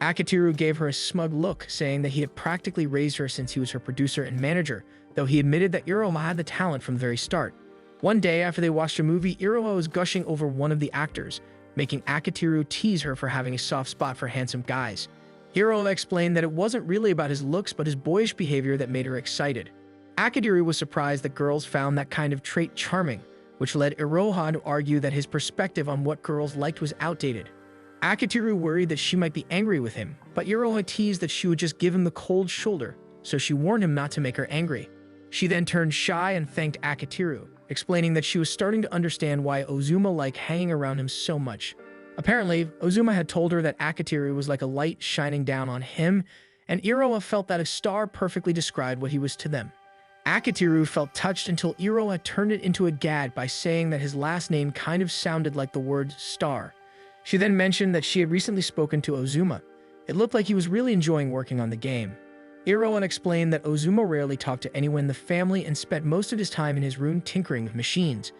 Akitiru gave her a smug look, saying that he had practically raised her since he was her producer and manager, though he admitted that Iroha had the talent from the very start. One day after they watched a movie, Iroha was gushing over one of the actors, making Akitiru tease her for having a soft spot for handsome guys. Iroha explained that it wasn't really about his looks but his boyish behavior that made her excited. Akitiru was surprised that girls found that kind of trait charming, which led Iroha to argue that his perspective on what girls liked was outdated. Akitiru worried that she might be angry with him, but Iroha teased that she would just give him the cold shoulder, so she warned him not to make her angry. She then turned shy and thanked Akitiru, explaining that she was starting to understand why Ozuma liked hanging around him so much. Apparently, Ozuma had told her that Akitiru was like a light shining down on him, and Iroha felt that a star perfectly described what he was to them. Akitiru felt touched until Iroha turned it into a gag by saying that his last name kind of sounded like the word star. She then mentioned that she had recently spoken to Ozuma. It looked like he was really enjoying working on the game. Iroha explained that Ozuma rarely talked to anyone in the family and spent most of his time in his room tinkering with machines.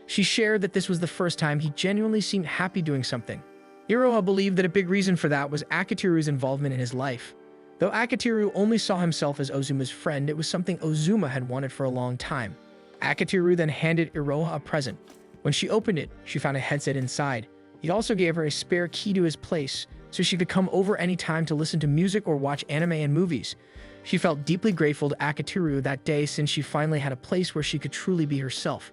She shared that this was the first time he genuinely seemed happy doing something. Iroha believed that a big reason for that was Akitiru's involvement in his life. Though Akitiru only saw himself as Ozuma's friend, it was something Ozuma had wanted for a long time. Akitiru then handed Iroha a present. When she opened it, she found a headset inside. He also gave her a spare key to his place, so she could come over any time to listen to music or watch anime and movies. She felt deeply grateful to Akitiru that day since she finally had a place where she could truly be herself.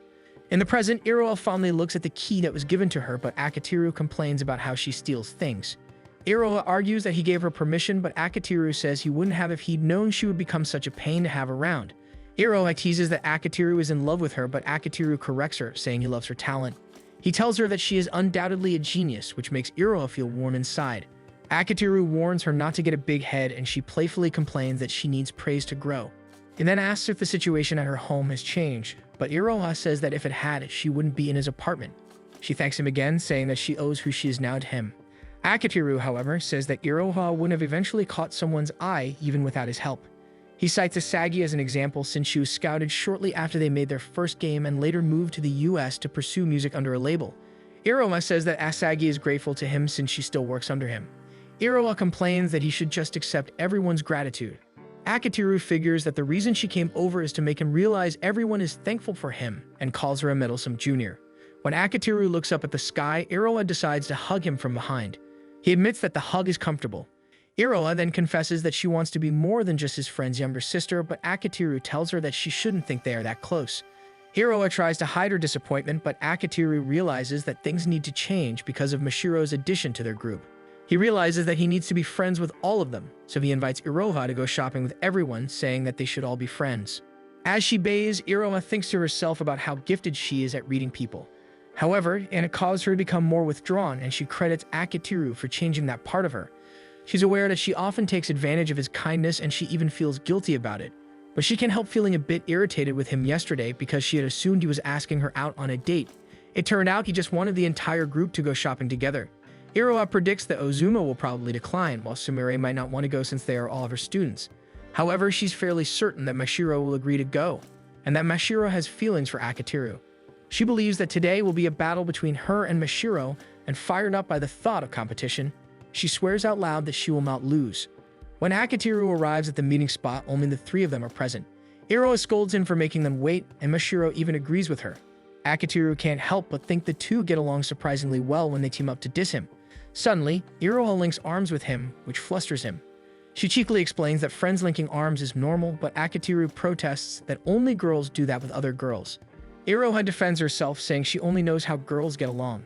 In the present, Iroha fondly looks at the key that was given to her, but Akitiru complains about how she steals things. Iroha argues that he gave her permission, but Akitiru says he wouldn't have if he'd known she would become such a pain to have around. Iroha teases that Akitiru is in love with her, but Akitiru corrects her, saying he loves her talent. He tells her that she is undoubtedly a genius, which makes Iroha feel warm inside. Akitiru warns her not to get a big head, and she playfully complains that she needs praise to grow. He then asks if the situation at her home has changed, but Iroha says that if it had, she wouldn't be in his apartment. She thanks him again, saying that she owes who she is now to him. Akitiru, however, says that Iroha wouldn't have eventually caught someone's eye even without his help. He cites Asagi as an example since she was scouted shortly after they made their first game and later moved to the US to pursue music under a label. Iroha says that Asagi is grateful to him since she still works under him. Iroha complains that he should just accept everyone's gratitude. Akitiru figures that the reason she came over is to make him realize everyone is thankful for him and calls her a meddlesome junior. When Akitiru looks up at the sky, Iroha decides to hug him from behind. He admits that the hug is comfortable. Iroha then confesses that she wants to be more than just his friend's younger sister, but Akitiru tells her that she shouldn't think they are that close. Iroha tries to hide her disappointment, but Akitiru realizes that things need to change because of Mashiro's addition to their group. He realizes that he needs to be friends with all of them, so he invites Iroha to go shopping with everyone, saying that they should all be friends. As she bathes, Iroha thinks to herself about how gifted she is at reading people. However, it caused her to become more withdrawn, and she credits Akitiru for changing that part of her. She's aware that she often takes advantage of his kindness, and she even feels guilty about it. But she can't help feeling a bit irritated with him yesterday because she had assumed he was asking her out on a date. It turned out he just wanted the entire group to go shopping together. Iroha predicts that Ozuma will probably decline, while Sumire might not want to go since they are all of her students. However, she's fairly certain that Mashiro will agree to go, and that Mashiro has feelings for Akitiru. She believes that today will be a battle between her and Mashiro, and fired up by the thought of competition, she swears out loud that she will not lose. When Akitiru arrives at the meeting spot, only the three of them are present. Iroha scolds him for making them wait, and Mashiro even agrees with her. Akitiru can't help but think the two get along surprisingly well when they team up to diss him. Suddenly, Iroha links arms with him, which flusters him. She cheekily explains that friends linking arms is normal, but Akitiru protests that only girls do that with other girls. Iroha defends herself, saying she only knows how girls get along.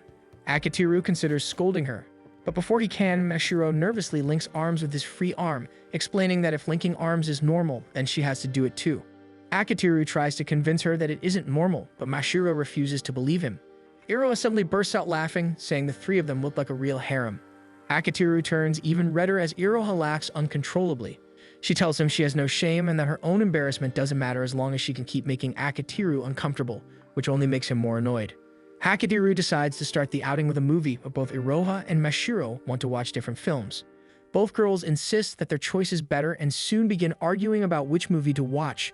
Akitiru considers scolding her, but before he can, Mashiro nervously links arms with his free arm, explaining that if linking arms is normal, then she has to do it too. Akitiru tries to convince her that it isn't normal, but Mashiro refuses to believe him. Iroha suddenly bursts out laughing, saying the three of them look like a real harem. Akitiru turns even redder as Iroha laughs uncontrollably. She tells him she has no shame and that her own embarrassment doesn't matter as long as she can keep making Akitiru uncomfortable, which only makes him more annoyed. Akitiru decides to start the outing with a movie, but both Iroha and Mashiro want to watch different films. Both girls insist that their choice is better and soon begin arguing about which movie to watch.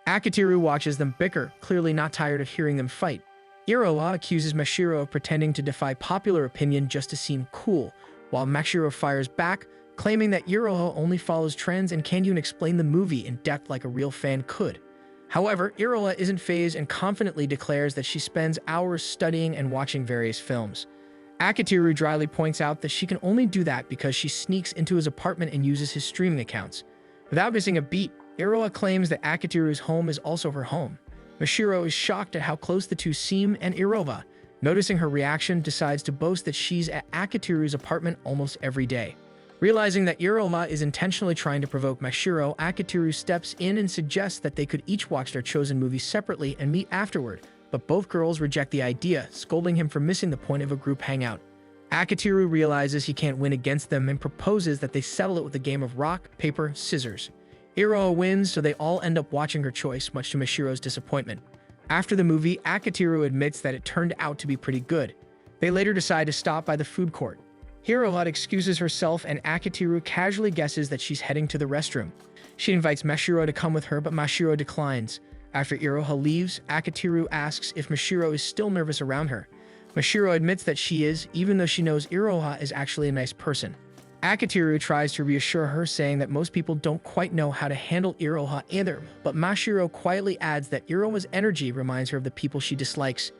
Akitiru watches them bicker, clearly not tired of hearing them fight. Iroha accuses Mashiro of pretending to defy popular opinion just to seem cool, while Mashiro fires back, claiming that Iroha only follows trends and can't even explain the movie in depth like a real fan could. However, Iroha isn't fazed and confidently declares that she spends hours studying and watching various films. Akitiru dryly points out that she can only do that because she sneaks into his apartment and uses his streaming accounts. Without missing a beat, Iroha claims that Akitiru's home is also her home. Mashiro is shocked at how close the two seem, and Iroha, Noticing her reaction, decides to boast that she's at Akitiru's apartment almost every day. Realizing that Iroha is intentionally trying to provoke Mashiro, Akitiru steps in and suggests that they could each watch their chosen movie separately and meet afterward, but both girls reject the idea, scolding him for missing the point of a group hangout. Akitiru realizes he can't win against them and proposes that they settle it with a game of rock, paper, scissors. Iroha wins, so they all end up watching her choice, much to Mashiro's disappointment. After the movie, Akitiru admits that it turned out to be pretty good. They later decide to stop by the food court. Iroha excuses herself and Akitiru casually guesses that she's heading to the restroom. She invites Mashiro to come with her, but Mashiro declines. After Iroha leaves, Akitiru asks if Mashiro is still nervous around her. Mashiro admits that she is, even though she knows Iroha is actually a nice person. Akitiru tries to reassure her, saying that most people don't quite know how to handle Iroha either, but Mashiro quietly adds that Iroha's energy reminds her of the people she dislikes.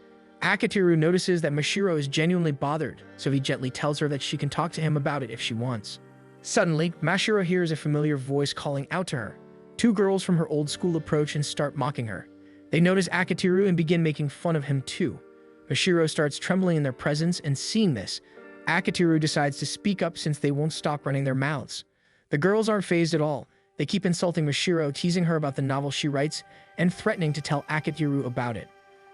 Akitiru notices that Mashiro is genuinely bothered, so he gently tells her that she can talk to him about it if she wants. Suddenly, Mashiro hears a familiar voice calling out to her. Two girls from her old school approach and start mocking her. They notice Akitiru and begin making fun of him too. Mashiro starts trembling in their presence, and seeing this, Akitiru decides to speak up since they won't stop running their mouths. The girls aren't fazed at all. They keep insulting Mashiro, teasing her about the novel she writes, and threatening to tell Akitiru about it.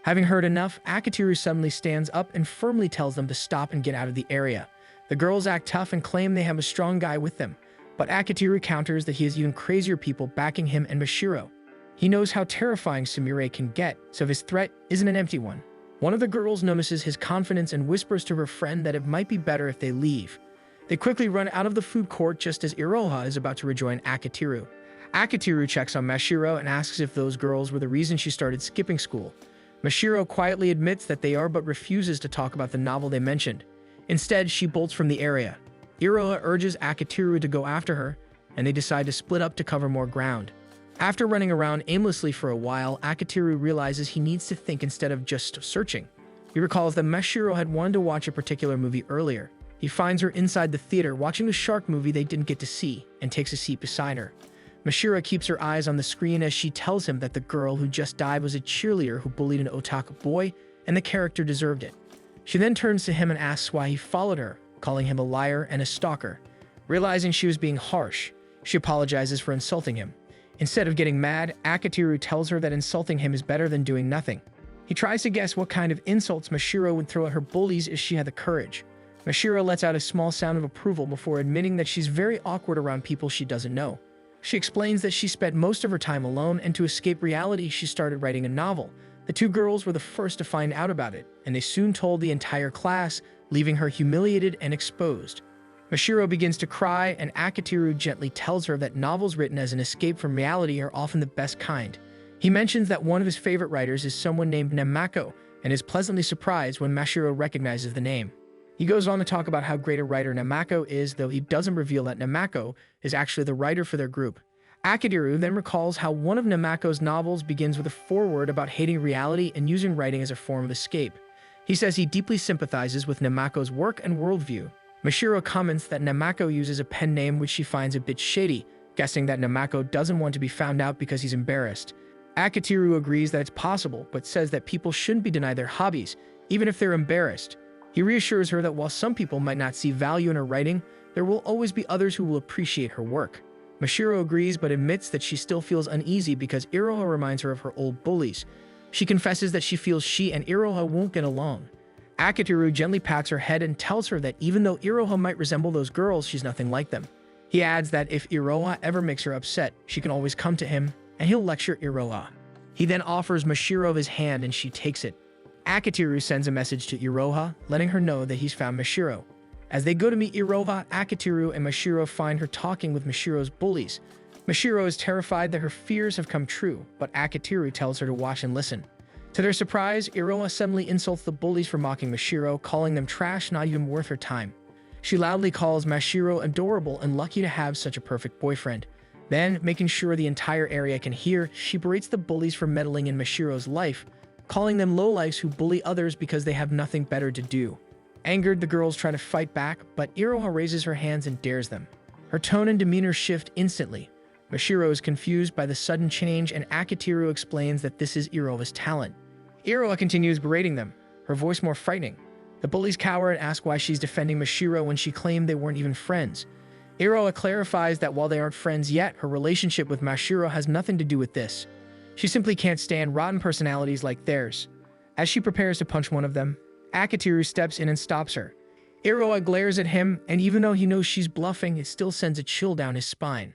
Having heard enough, Akitiru suddenly stands up and firmly tells them to stop and get out of the area. The girls act tough and claim they have a strong guy with them, but Akitiru counters that he has even crazier people backing him and Mashiro. He knows how terrifying Sumire can get, so his threat isn't an empty one. One of the girls notices his confidence and whispers to her friend that it might be better if they leave. They quickly run out of the food court just as Iroha is about to rejoin Akitiru. Akitiru checks on Mashiro and asks if those girls were the reason she started skipping school. Mashiro quietly admits that they are, but refuses to talk about the novel they mentioned. Instead, she bolts from the area. Iroha urges Akitiru to go after her, and they decide to split up to cover more ground. After running around aimlessly for a while, Akitiru realizes he needs to think instead of just searching. He recalls that Mashiro had wanted to watch a particular movie earlier. He finds her inside the theater watching the shark movie they didn't get to see, and takes a seat beside her. Mashiro keeps her eyes on the screen as she tells him that the girl who just died was a cheerleader who bullied an otaku boy, and the character deserved it. She then turns to him and asks why he followed her, calling him a liar and a stalker. Realizing she was being harsh, she apologizes for insulting him. Instead of getting mad, Akitiru tells her that insulting him is better than doing nothing. He tries to guess what kind of insults Mashiro would throw at her bullies if she had the courage. Mashiro lets out a small sound of approval before admitting that she's very awkward around people she doesn't know. She explains that she spent most of her time alone, and to escape reality, she started writing a novel. The two girls were the first to find out about it, and they soon told the entire class, leaving her humiliated and exposed. Mashiro begins to cry, and Akitiru gently tells her that novels written as an escape from reality are often the best kind. He mentions that one of his favorite writers is someone named Namako, and is pleasantly surprised when Mashiro recognizes the name. He goes on to talk about how great a writer Namako is, though he doesn't reveal that Namako is actually the writer for their group. Akitiru then recalls how one of Namako's novels begins with a foreword about hating reality and using writing as a form of escape. He says he deeply sympathizes with Namako's work and worldview. Mashiro comments that Namako uses a pen name which she finds a bit shady, guessing that Namako doesn't want to be found out because he's embarrassed. Akitiru agrees that it's possible, but says that people shouldn't be denied their hobbies, even if they're embarrassed. He reassures her that while some people might not see value in her writing, there will always be others who will appreciate her work. Mashiro agrees, but admits that she still feels uneasy because Iroha reminds her of her old bullies. She confesses that she feels she and Iroha won't get along. Akitiru gently pats her head and tells her that even though Iroha might resemble those girls, she's nothing like them. He adds that if Iroha ever makes her upset, she can always come to him, and he'll lecture Iroha. He then offers Mashiro his hand, and she takes it. Akitiru sends a message to Iroha, letting her know that he's found Mashiro. As they go to meet Iroha, Akitiru and Mashiro find her talking with Mashiro's bullies. Mashiro is terrified that her fears have come true, but Akitiru tells her to watch and listen. To their surprise, Iroha suddenly insults the bullies for mocking Mashiro, calling them trash not even worth her time. She loudly calls Mashiro adorable and lucky to have such a perfect boyfriend. Then, making sure the entire area can hear, she berates the bullies for meddling in Mashiro's life, calling them lowlifes who bully others because they have nothing better to do. Angered, the girls try to fight back, but Iroha raises her hands and dares them. Her tone and demeanor shift instantly. Mashiro is confused by the sudden change, and Akitiru explains that this is Iroha's talent. Iroha continues berating them. her voice more frightening. The bullies cower and ask why she's defending Mashiro when she claimed they weren't even friends. Iroha clarifies that while they aren't friends yet, her relationship with Mashiro has nothing to do with this. She simply can't stand rotten personalities like theirs. As she prepares to punch one of them, Akitiru steps in and stops her. Iroha glares at him, and even though he knows she's bluffing, it still sends a chill down his spine.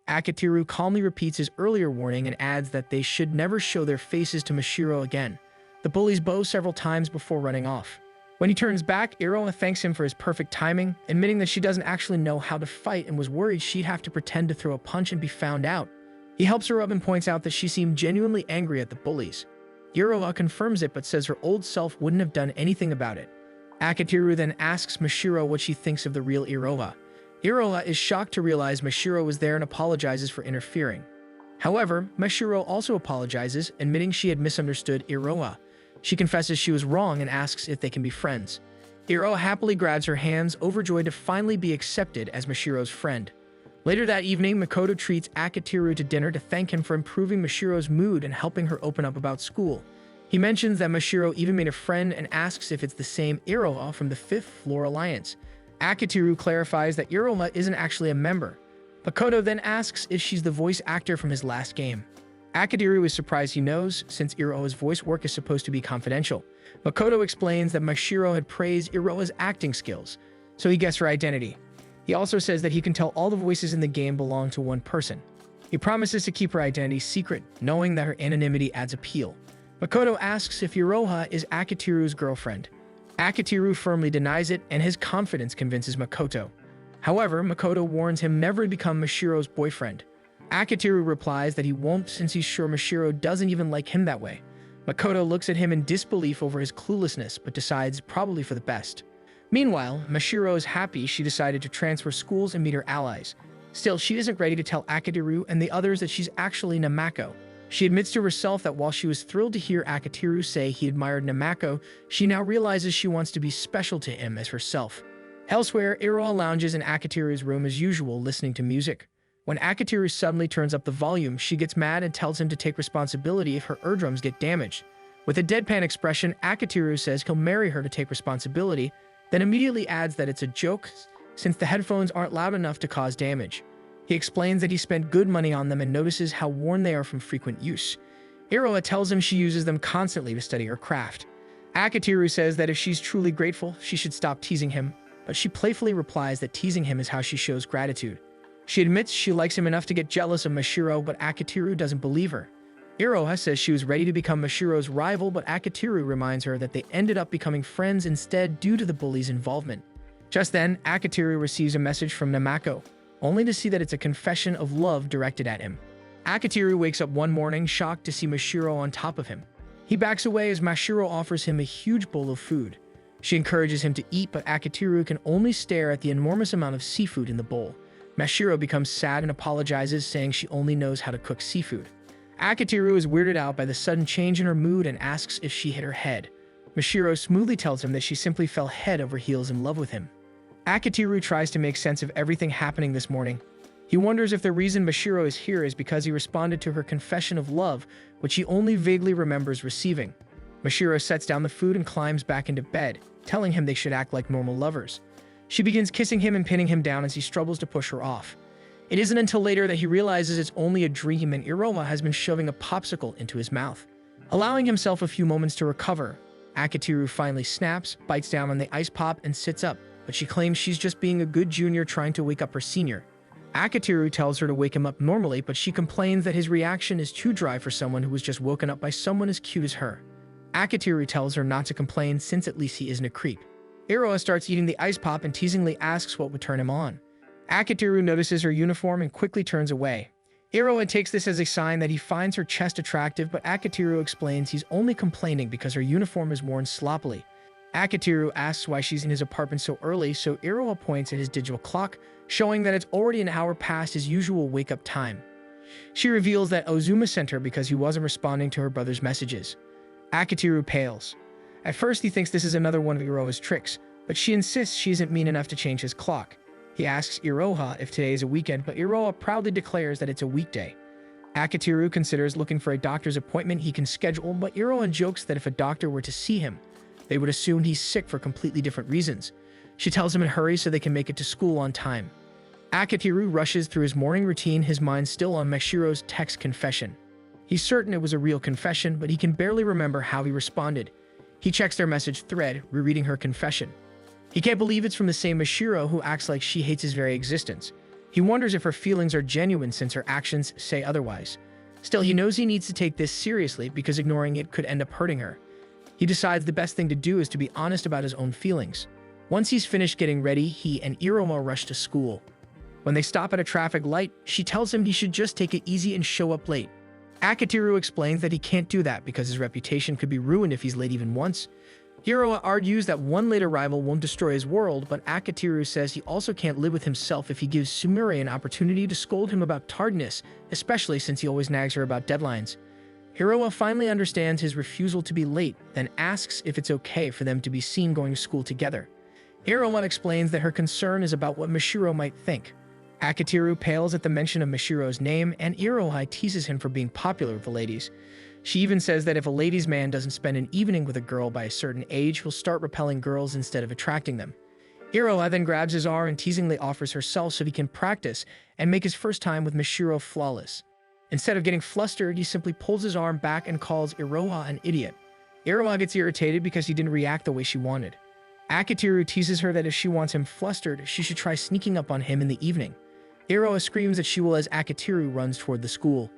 Akitiru calmly repeats his earlier warning and adds that they should never show their faces to Mashiro again. The bullies bow several times before running off. When he turns back, Iroha thanks him for his perfect timing, admitting that she doesn't actually know how to fight and was worried she'd have to pretend to throw a punch and be found out. He helps her up and points out that she seemed genuinely angry at the bullies. Iroha confirms it but says her old self wouldn't have done anything about it. Akitiru then asks Mashiro what she thinks of the real Iroha. Iroha is shocked to realize Mashiro was there and apologizes for interfering. However, Mashiro also apologizes, admitting she had misunderstood Iroha. She confesses she was wrong and asks if they can be friends. Iroha happily grabs her hands, overjoyed to finally be accepted as Mashiro's friend. Later that evening, Makoto treats Akitiru to dinner to thank him for improving Mashiro's mood and helping her open up about school. He mentions that Mashiro even made a friend and asks if it's the same Iroha from the 5th Floor Alliance. Akitiru clarifies that Iroha isn't actually a member. Makoto then asks if she's the voice actor from his last game. Akitiru is surprised he knows, since Iroha's voice work is supposed to be confidential. Makoto explains that Mashiro had praised Iroha's acting skills, so he guessed her identity. He also says that he can tell all the voices in the game belong to one person. He promises to keep her identity secret, knowing that her anonymity adds appeal. Makoto asks if Iroha is Akitiru's girlfriend. Akitiru firmly denies it, and his confidence convinces Makoto. However, Makoto warns him never to become Mashiro's boyfriend. Akitiru replies that he won't since he's sure Mashiro doesn't even like him that way. Makoto looks at him in disbelief over his cluelessness, but decides probably for the best. Meanwhile, Mashiro is happy she decided to transfer schools and meet her allies. Still, she isn't ready to tell Akitiru and the others that she's actually Namako. She admits to herself that while she was thrilled to hear Akitiru say he admired Namako, she now realizes she wants to be special to him as herself. Elsewhere, Iroha lounges in Akitiru's room as usual, listening to music. When Akitiru suddenly turns up the volume, she gets mad and tells him to take responsibility if her eardrums get damaged. With a deadpan expression, Akitiru says he'll marry her to take responsibility, then immediately adds that it's a joke since the headphones aren't loud enough to cause damage. He explains that he spent good money on them and notices how worn they are from frequent use. Iroha tells him she uses them constantly to study her craft. Akitiru says that if she's truly grateful, she should stop teasing him, but she playfully replies that teasing him is how she shows gratitude. She admits she likes him enough to get jealous of Mashiro, but Akitiru doesn't believe her. Iroha says she was ready to become Mashiro's rival, but Akitiru reminds her that they ended up becoming friends instead due to the bullies' involvement. Just then, Akitiru receives a message from Namako, only to see that it's a confession of love directed at him. Akitiru wakes up one morning shocked to see Mashiro on top of him. He backs away as Mashiro offers him a huge bowl of food. She encourages him to eat, but Akitiru can only stare at the enormous amount of seafood in the bowl. Mashiro becomes sad and apologizes, saying she only knows how to cook seafood. Akitiru is weirded out by the sudden change in her mood and asks if she hit her head. Mashiro smoothly tells him that she simply fell head over heels in love with him. Akitiru tries to make sense of everything happening this morning. He wonders if the reason Mashiro is here is because he responded to her confession of love, which he only vaguely remembers receiving. Mashiro sets down the food and climbs back into bed, telling him they should act like normal lovers. She begins kissing him and pinning him down as he struggles to push her off. It isn't until later that he realizes it's only a dream and Iroha has been shoving a popsicle into his mouth. Allowing himself a few moments to recover, Akitiru finally snaps, bites down on the ice pop, and sits up, but she claims she's just being a good junior trying to wake up her senior. Akitiru tells her to wake him up normally, but she complains that his reaction is too dry for someone who was just woken up by someone as cute as her. Akitiru tells her not to complain since at least he isn't a creep. Iroha starts eating the ice pop and teasingly asks what would turn him on. Akitiru notices her uniform and quickly turns away. Iroha takes this as a sign that he finds her chest attractive, but Akitiru explains he's only complaining because her uniform is worn sloppily. Akitiru asks why she's in his apartment so early, so Iroha points at his digital clock, showing that it's already an hour past his usual wake-up time. She reveals that Ozuma sent her because he wasn't responding to her brother's messages. Akitiru pales. At first, he thinks this is another one of Iroha's tricks, but she insists she isn't mean enough to change his clock. He asks Iroha if today is a weekend, but Iroha proudly declares that it's a weekday. Akitiru considers looking for a doctor's appointment he can schedule, but Iroha jokes that if a doctor were to see him, They would assume he's sick for completely different reasons. She tells him in a hurry so they can make it to school on time. Akitiru rushes through his morning routine, his mind still on Mashiro's text confession. He's certain it was a real confession, but he can barely remember how he responded. He checks their message thread, rereading her confession. He can't believe it's from the same Mashiro who acts like she hates his very existence. He wonders if her feelings are genuine since her actions say otherwise. Still, he knows he needs to take this seriously because ignoring it could end up hurting her. He decides the best thing to do is to be honest about his own feelings. Once he's finished getting ready, he and Iroma rush to school. When they stop at a traffic light, she tells him he should just take it easy and show up late. Akitiru explains that he can't do that because his reputation could be ruined if he's late even once. Iroma argues that one late arrival won't destroy his world, but Akitiru says he also can't live with himself if he gives Sumire an opportunity to scold him about tardiness, especially since he always nags her about deadlines. Hiroa finally understands his refusal to be late, then asks if it's okay for them to be seen going to school together. Iroma explains that her concern is about what Mashiro might think. Akitiru pales at the mention of Mashiro's name, and Iroha teases him for being popular with the ladies. She even says that if a ladies' man doesn't spend an evening with a girl by a certain age, he'll start repelling girls instead of attracting them. Iroha then grabs his arm and teasingly offers herself so he can practice and make his first time with Mashiro flawless. Instead of getting flustered, he simply pulls his arm back and calls Iroha an idiot. Iroha gets irritated because he didn't react the way she wanted. Akitiru teases her that if she wants him flustered, she should try sneaking up on him in the evening. Iroha screams that she will as Akitiru runs toward the school.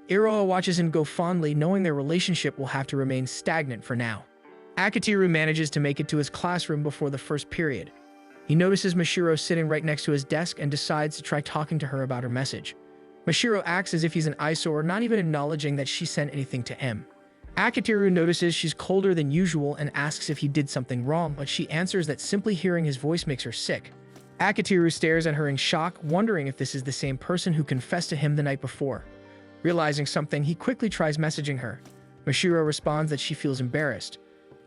Iroha watches him go fondly, knowing their relationship will have to remain stagnant for now. Akitiru manages to make it to his classroom before the first period. He notices Mashiro sitting right next to his desk and decides to try talking to her about her message. Mashiro acts as if he's an eyesore, not even acknowledging that she sent anything to him. Akitiru notices she's colder than usual and asks if he did something wrong, but she answers that simply hearing his voice makes her sick. Akitiru stares at her in shock, wondering if this is the same person who confessed to him the night before. Realizing something, he quickly tries messaging her. Mashiro responds that she feels embarrassed.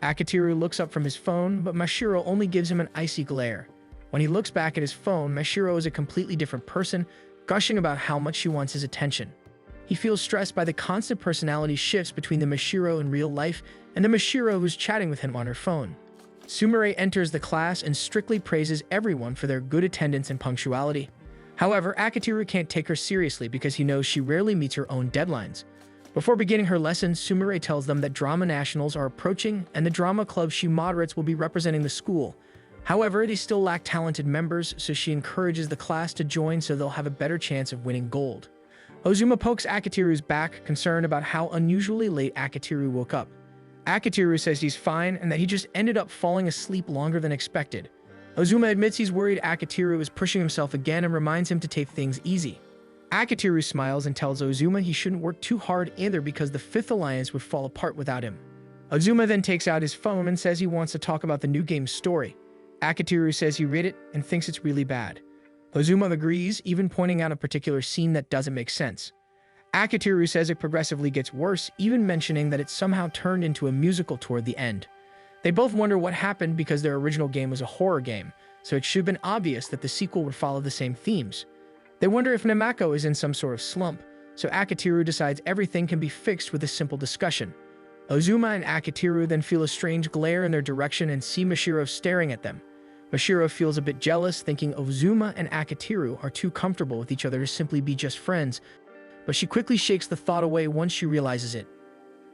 Akitiru looks up from his phone, but Mashiro only gives him an icy glare. When he looks back at his phone, Mashiro is a completely different person, gushing about how much she wants his attention. He feels stressed by the constant personality shifts between the Mashiro in real life and the Mashiro who's chatting with him on her phone. Sumire enters the class and strictly praises everyone for their good attendance and punctuality. However, Akitiru can't take her seriously because he knows she rarely meets her own deadlines. Before beginning her lesson, Sumire tells them that drama nationals are approaching and the drama club she moderates will be representing the school. However, they still lack talented members, so she encourages the class to join so they'll have a better chance of winning gold. Ozuma pokes Akitiru's back, concerned about how unusually late Akitiru woke up. Akitiru says he's fine and that he just ended up falling asleep longer than expected. Ozuma admits he's worried Akitiru is pushing himself again and reminds him to take things easy. Akitiru smiles and tells Ozuma he shouldn't work too hard either because the Fifth Alliance would fall apart without him. Ozuma then takes out his phone and says he wants to talk about the new game's story. Akitiru says he read it and thinks it's really bad. Ozuma agrees, even pointing out a particular scene that doesn't make sense. Akitiru says it progressively gets worse, even mentioning that it somehow turned into a musical toward the end. They both wonder what happened because their original game was a horror game, so it should have been obvious that the sequel would follow the same themes. They wonder if Namako is in some sort of slump, so Akitiru decides everything can be fixed with a simple discussion. Ozuma and Akitiru then feel a strange glare in their direction and see Mashiro staring at them. Mashiro feels a bit jealous, thinking Ozuma and Akitiru are too comfortable with each other to simply be just friends, but she quickly shakes the thought away once she realizes it.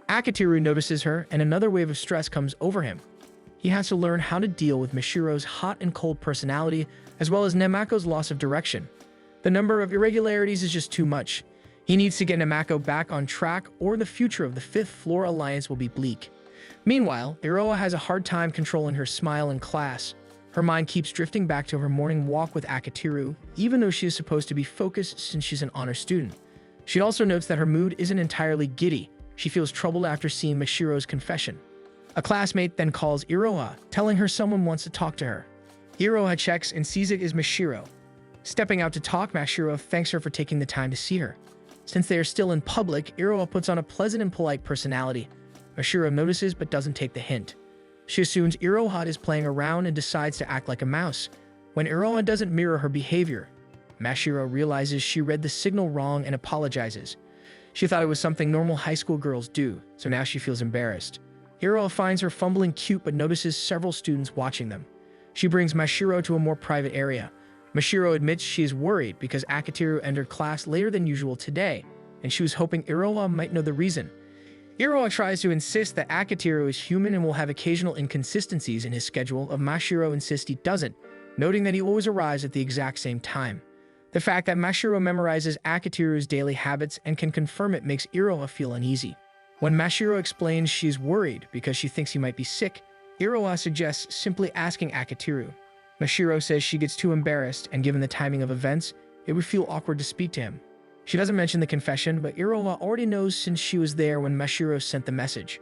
Akitiru notices her, and another wave of stress comes over him. He has to learn how to deal with Mashiro's hot and cold personality, as well as Nemako's loss of direction. The number of irregularities is just too much. He needs to get Nemako back on track, or the future of the Fifth Floor Alliance will be bleak. Meanwhile, Iroha has a hard time controlling her smile in class. Her mind keeps drifting back to her morning walk with Akitiru, even though she is supposed to be focused since she's an honor student. She also notes that her mood isn't entirely giddy. She feels troubled after seeing Mashiro's confession. A classmate then calls Iroha, telling her someone wants to talk to her. Iroha checks and sees it is Mashiro. Stepping out to talk, Mashiro thanks her for taking the time to see her. Since they are still in public, Iroha puts on a pleasant and polite personality. Mashiro notices but doesn't take the hint. She assumes Iroha is playing around and decides to act like a mouse. When Iroha doesn't mirror her behavior, Mashiro realizes she read the signal wrong and apologizes. She thought it was something normal high school girls do, so now she feels embarrassed. Iroha finds her fumbling cute but notices several students watching them. She brings Mashiro to a more private area. Mashiro admits she is worried because Akiteru entered class later than usual today, and she was hoping Iroha might know the reason. Iroha tries to insist that Akiteru is human and will have occasional inconsistencies in his schedule, but Mashiro insists he doesn't, noting that he always arrives at the exact same time. The fact that Mashiro memorizes Akiteru's daily habits and can confirm it makes Iroha feel uneasy. When Mashiro explains she is worried because she thinks he might be sick, Iroha suggests simply asking Akiteru. Mashiro says she gets too embarrassed, and given the timing of events, it would feel awkward to speak to him. She doesn't mention the confession, but Iroha already knows since she was there when Mashiro sent the message.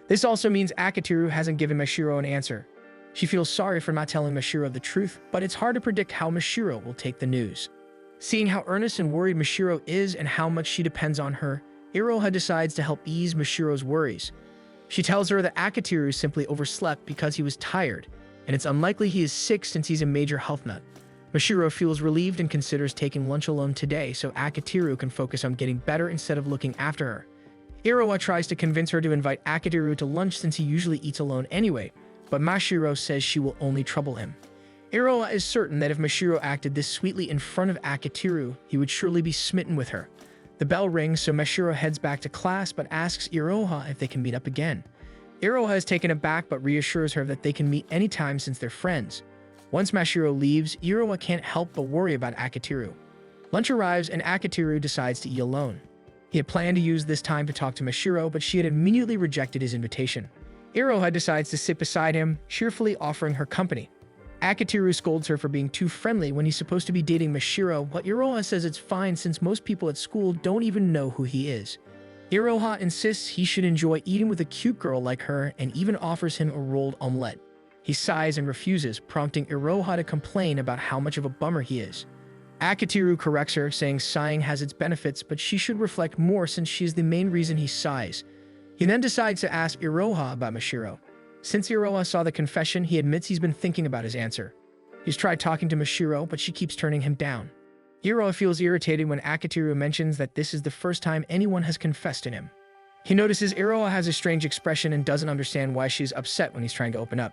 This also means Akiteru hasn't given Mashiro an answer. She feels sorry for not telling Mashiro the truth, but it's hard to predict how Mashiro will take the news. Seeing how earnest and worried Mashiro is and how much she depends on her, Iroha decides to help ease Mashiro's worries. She tells her that Akiteru simply overslept because he was tired, and it's unlikely he is sick since he's a major health nut. Mashiro feels relieved and considers taking lunch alone today so Akiteru can focus on getting better instead of looking after her. Iroha tries to convince her to invite Akiteru to lunch since he usually eats alone anyway, but Mashiro says she will only trouble him. Iroha is certain that if Mashiro acted this sweetly in front of Akiteru, he would surely be smitten with her. The bell rings, so Mashiro heads back to class but asks Iroha if they can meet up again. Iroha is taken aback but reassures her that they can meet anytime since they're friends. Once Mashiro leaves, Iroha can't help but worry about Akiteru. Lunch arrives and Akiteru decides to eat alone. He had planned to use this time to talk to Mashiro, but she had immediately rejected his invitation. Iroha decides to sit beside him, cheerfully offering her company. Akiteru scolds her for being too friendly when he's supposed to be dating Mashiro, but Iroha says it's fine since most people at school don't even know who he is. Iroha insists he should enjoy eating with a cute girl like her and even offers him a rolled omelette. He sighs and refuses, prompting Iroha to complain about how much of a bummer he is. Akiteru corrects her, saying sighing has its benefits, but she should reflect more since she is the main reason he sighs. He then decides to ask Iroha about Mashiro. Since Iroha saw the confession, he admits he's been thinking about his answer. He's tried talking to Mashiro, but she keeps turning him down. Iroha feels irritated when Akiteru mentions that this is the first time anyone has confessed to him. He notices Iroha has a strange expression and doesn't understand why she's upset when he's trying to open up.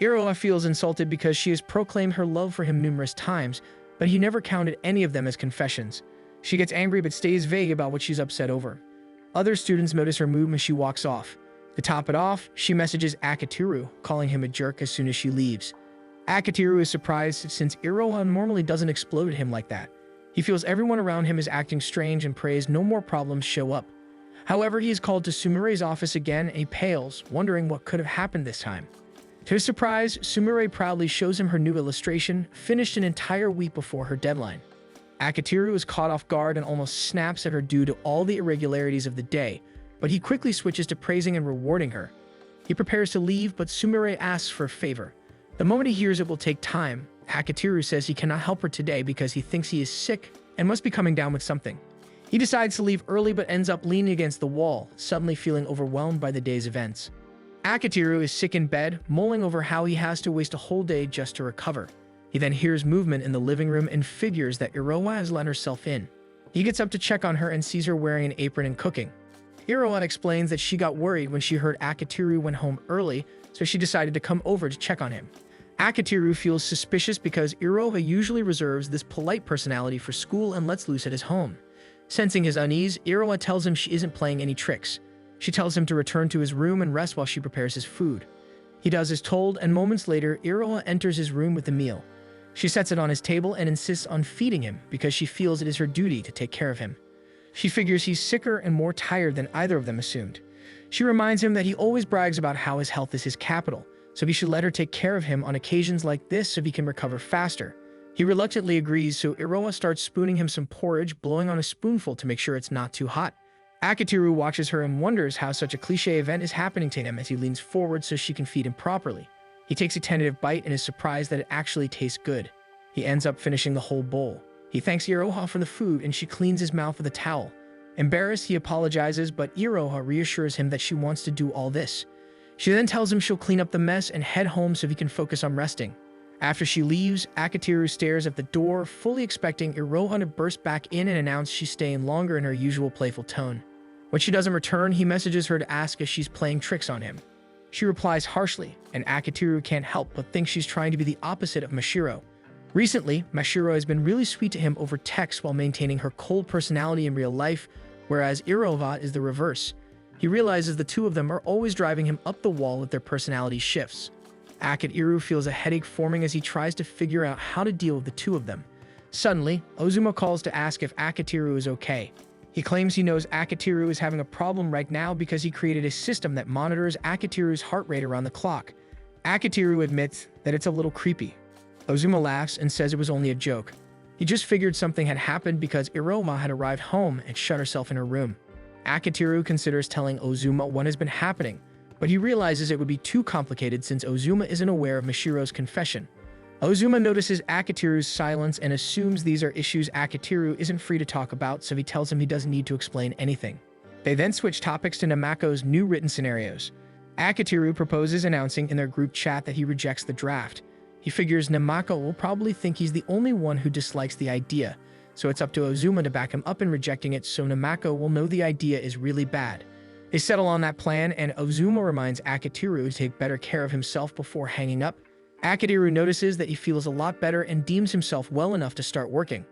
Iroha feels insulted because she has proclaimed her love for him numerous times, but he never counted any of them as confessions. She gets angry but stays vague about what she's upset over. Other students notice her mood when she walks off. To top it off, she messages Akiteru, calling him a jerk as soon as she leaves. Akiteru is surprised since Iroha normally doesn't explode at him like that. He feels everyone around him is acting strange and prays no more problems show up. However, he is called to Sumire's office again and he pales, wondering what could have happened this time. To his surprise, Sumire proudly shows him her new illustration, finished an entire week before her deadline. Akiteru is caught off guard and almost snaps at her due to all the irregularities of the day, but he quickly switches to praising and rewarding her. He prepares to leave, but Sumire asks for a favor. The moment he hears it will take time, Akiteru says he cannot help her today because he thinks he is sick and must be coming down with something. He decides to leave early but ends up leaning against the wall, suddenly feeling overwhelmed by the day's events. Akiteru is sick in bed, mulling over how he has to waste a whole day just to recover. He then hears movement in the living room and figures that Iroha has let herself in. He gets up to check on her and sees her wearing an apron and cooking. Iroha explains that she got worried when she heard Akiteru went home early, so she decided to come over to check on him. Akiteru feels suspicious because Iroha usually reserves this polite personality for school and lets loose at his home. Sensing his unease, Iroha tells him she isn't playing any tricks. She tells him to return to his room and rest while she prepares his food. He does as told, and moments later, Iroha enters his room with the meal. She sets it on his table and insists on feeding him because she feels it is her duty to take care of him. She figures he's sicker and more tired than either of them assumed. She reminds him that he always brags about how his health is his capital, so he should let her take care of him on occasions like this so he can recover faster. He reluctantly agrees, so Iroha starts spooning him some porridge, blowing on a spoonful to make sure it's not too hot. Akiteru watches her and wonders how such a cliché event is happening to him as he leans forward so she can feed him properly. He takes a tentative bite and is surprised that it actually tastes good. He ends up finishing the whole bowl. He thanks Iroha for the food and she cleans his mouth with a towel. Embarrassed, he apologizes, but Iroha reassures him that she wants to do all this. She then tells him she'll clean up the mess and head home so he can focus on resting. After she leaves, Akiteru stares at the door, fully expecting Iroha to burst back in and announce she's staying longer in her usual playful tone. When she doesn't return, he messages her to ask if she's playing tricks on him. She replies harshly, and Akitiru can't help but think she's trying to be the opposite of Mashiro. Recently, Mashiro has been really sweet to him over text while maintaining her cold personality in real life, whereas Irova is the reverse. He realizes the two of them are always driving him up the wall with their personality shifts. Akitiru feels a headache forming as he tries to figure out how to deal with the two of them. Suddenly, Ozuma calls to ask if Akitiru is okay. He claims he knows Akitiru is having a problem right now because he created a system that monitors Akitiru's heart rate around the clock. Akitiru admits that it's a little creepy. Ozuma laughs and says it was only a joke. He just figured something had happened because Iroma had arrived home and shut herself in her room. Akitiru considers telling Ozuma what has been happening, but he realizes it would be too complicated since Ozuma isn't aware of Mashiro's confession. Ozuma notices Akitiru's silence and assumes these are issues Akitiru isn't free to talk about, so he tells him he doesn't need to explain anything. They then switch topics to Namako's new written scenarios. Akitiru proposes announcing in their group chat that he rejects the draft. He figures Namako will probably think he's the only one who dislikes the idea, so it's up to Ozuma to back him up in rejecting it so Namako will know the idea is really bad. They settle on that plan, and Ozuma reminds Akitiru to take better care of himself before hanging up. Akitiru notices that he feels a lot better and deems himself well enough to start working.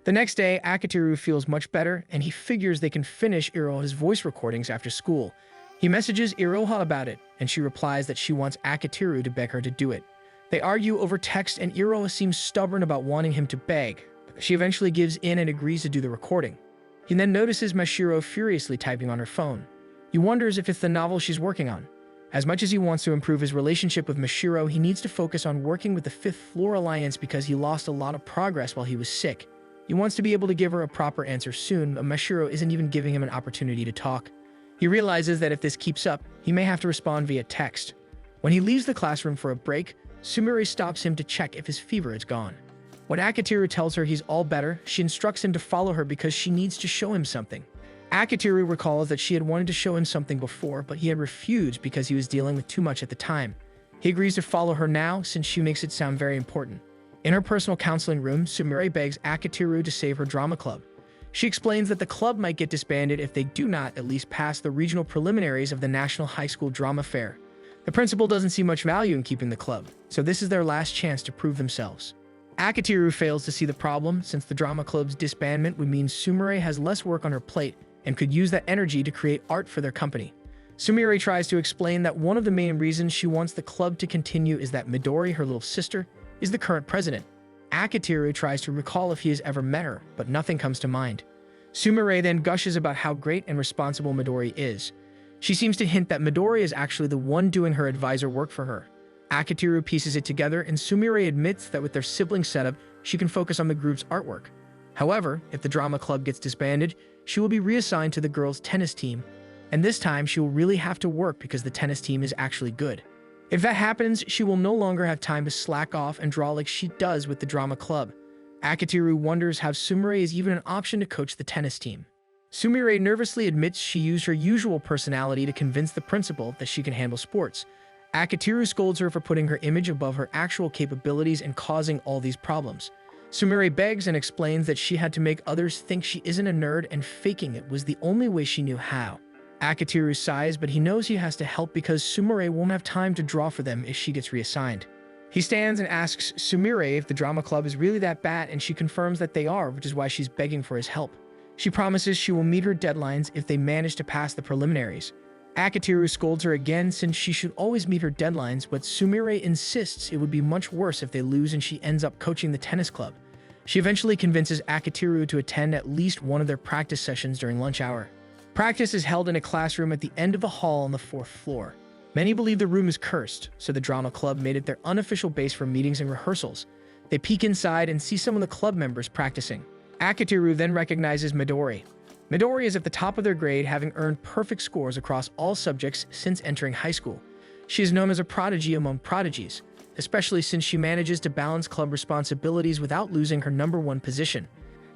The next day, Akitiru feels much better, and he figures they can finish Iroha's voice recordings after school. He messages Iroha about it, and she replies that she wants Akitiru to beg her to do it. They argue over text, and Iroha seems stubborn about wanting him to beg. She eventually gives in and agrees to do the recording. He then notices Mashiro furiously typing on her phone. He wonders if it's the novel she's working on. As much as he wants to improve his relationship with Mashiro, he needs to focus on working with the Fifth Floor Alliance because he lost a lot of progress while he was sick. He wants to be able to give her a proper answer soon, but Mashiro isn't even giving him an opportunity to talk. He realizes that if this keeps up, he may have to respond via text. When he leaves the classroom for a break, Sumire stops him to check if his fever is gone. When Akitiru tells her he's all better, she instructs him to follow her because she needs to show him something. Akitiru recalls that she had wanted to show him something before, but he had refused because he was dealing with too much at the time. He agrees to follow her now since she makes it sound very important. In her personal counseling room, Sumire begs Akitiru to save her drama club. She explains that the club might get disbanded if they do not at least pass the regional preliminaries of the National High School Drama Fair. The principal doesn't see much value in keeping the club, so this is their last chance to prove themselves. Akitiru fails to see the problem since the drama club's disbandment would mean Sumire has less work on her plate and could use that energy to create art for their company. Sumire tries to explain that one of the main reasons she wants the club to continue is that Midori, her little sister, is the current president. Akitiru tries to recall if he has ever met her, but nothing comes to mind. Sumire then gushes about how great and responsible Midori is. She seems to hint that Midori is actually the one doing her advisor work for her. Akitiru pieces it together, and Sumire admits that with their sibling setup, she can focus on the group's artwork. However, if the drama club gets disbanded, she will be reassigned to the girls' tennis team, and this time she will really have to work because the tennis team is actually good. If that happens, she will no longer have time to slack off and draw like she does with the drama club. Akitiru wonders how Sumire is even an option to coach the tennis team. Sumire nervously admits she used her usual personality to convince the principal that she can handle sports. Akitiru scolds her for putting her image above her actual capabilities and causing all these problems. Sumire begs and explains that she had to make others think she isn't a nerd and faking it was the only way she knew how. Akitiru sighs, but he knows he has to help because Sumire won't have time to draw for them if she gets reassigned. He stands and asks Sumire if the drama club is really that bad, and she confirms that they are, which is why she's begging for his help. She promises she will meet her deadlines if they manage to pass the preliminaries. Akitiru scolds her again since she should always meet her deadlines, but Sumire insists it would be much worse if they lose and she ends up coaching the tennis club. She eventually convinces Akitiru to attend at least one of their practice sessions during lunch hour. Practice is held in a classroom at the end of a hall on the 4th floor. Many believe the room is cursed, so the drama club made it their unofficial base for meetings and rehearsals. They peek inside and see some of the club members practicing. Akitiru then recognizes Midori. Midori is at the top of their grade, having earned perfect scores across all subjects since entering high school. She is known as a prodigy among prodigies, especially since she manages to balance club responsibilities without losing her #1 position.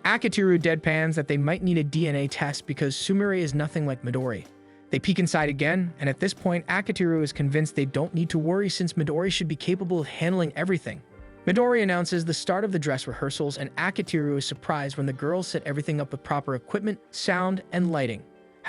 Akitiru deadpans that they might need a DNA test because Sumire is nothing like Midori. They peek inside again, and at this point, Akitiru is convinced they don't need to worry since Midori should be capable of handling everything. Midori announces the start of the dress rehearsals, and Akitiru is surprised when the girls set everything up with proper equipment, sound, and lighting.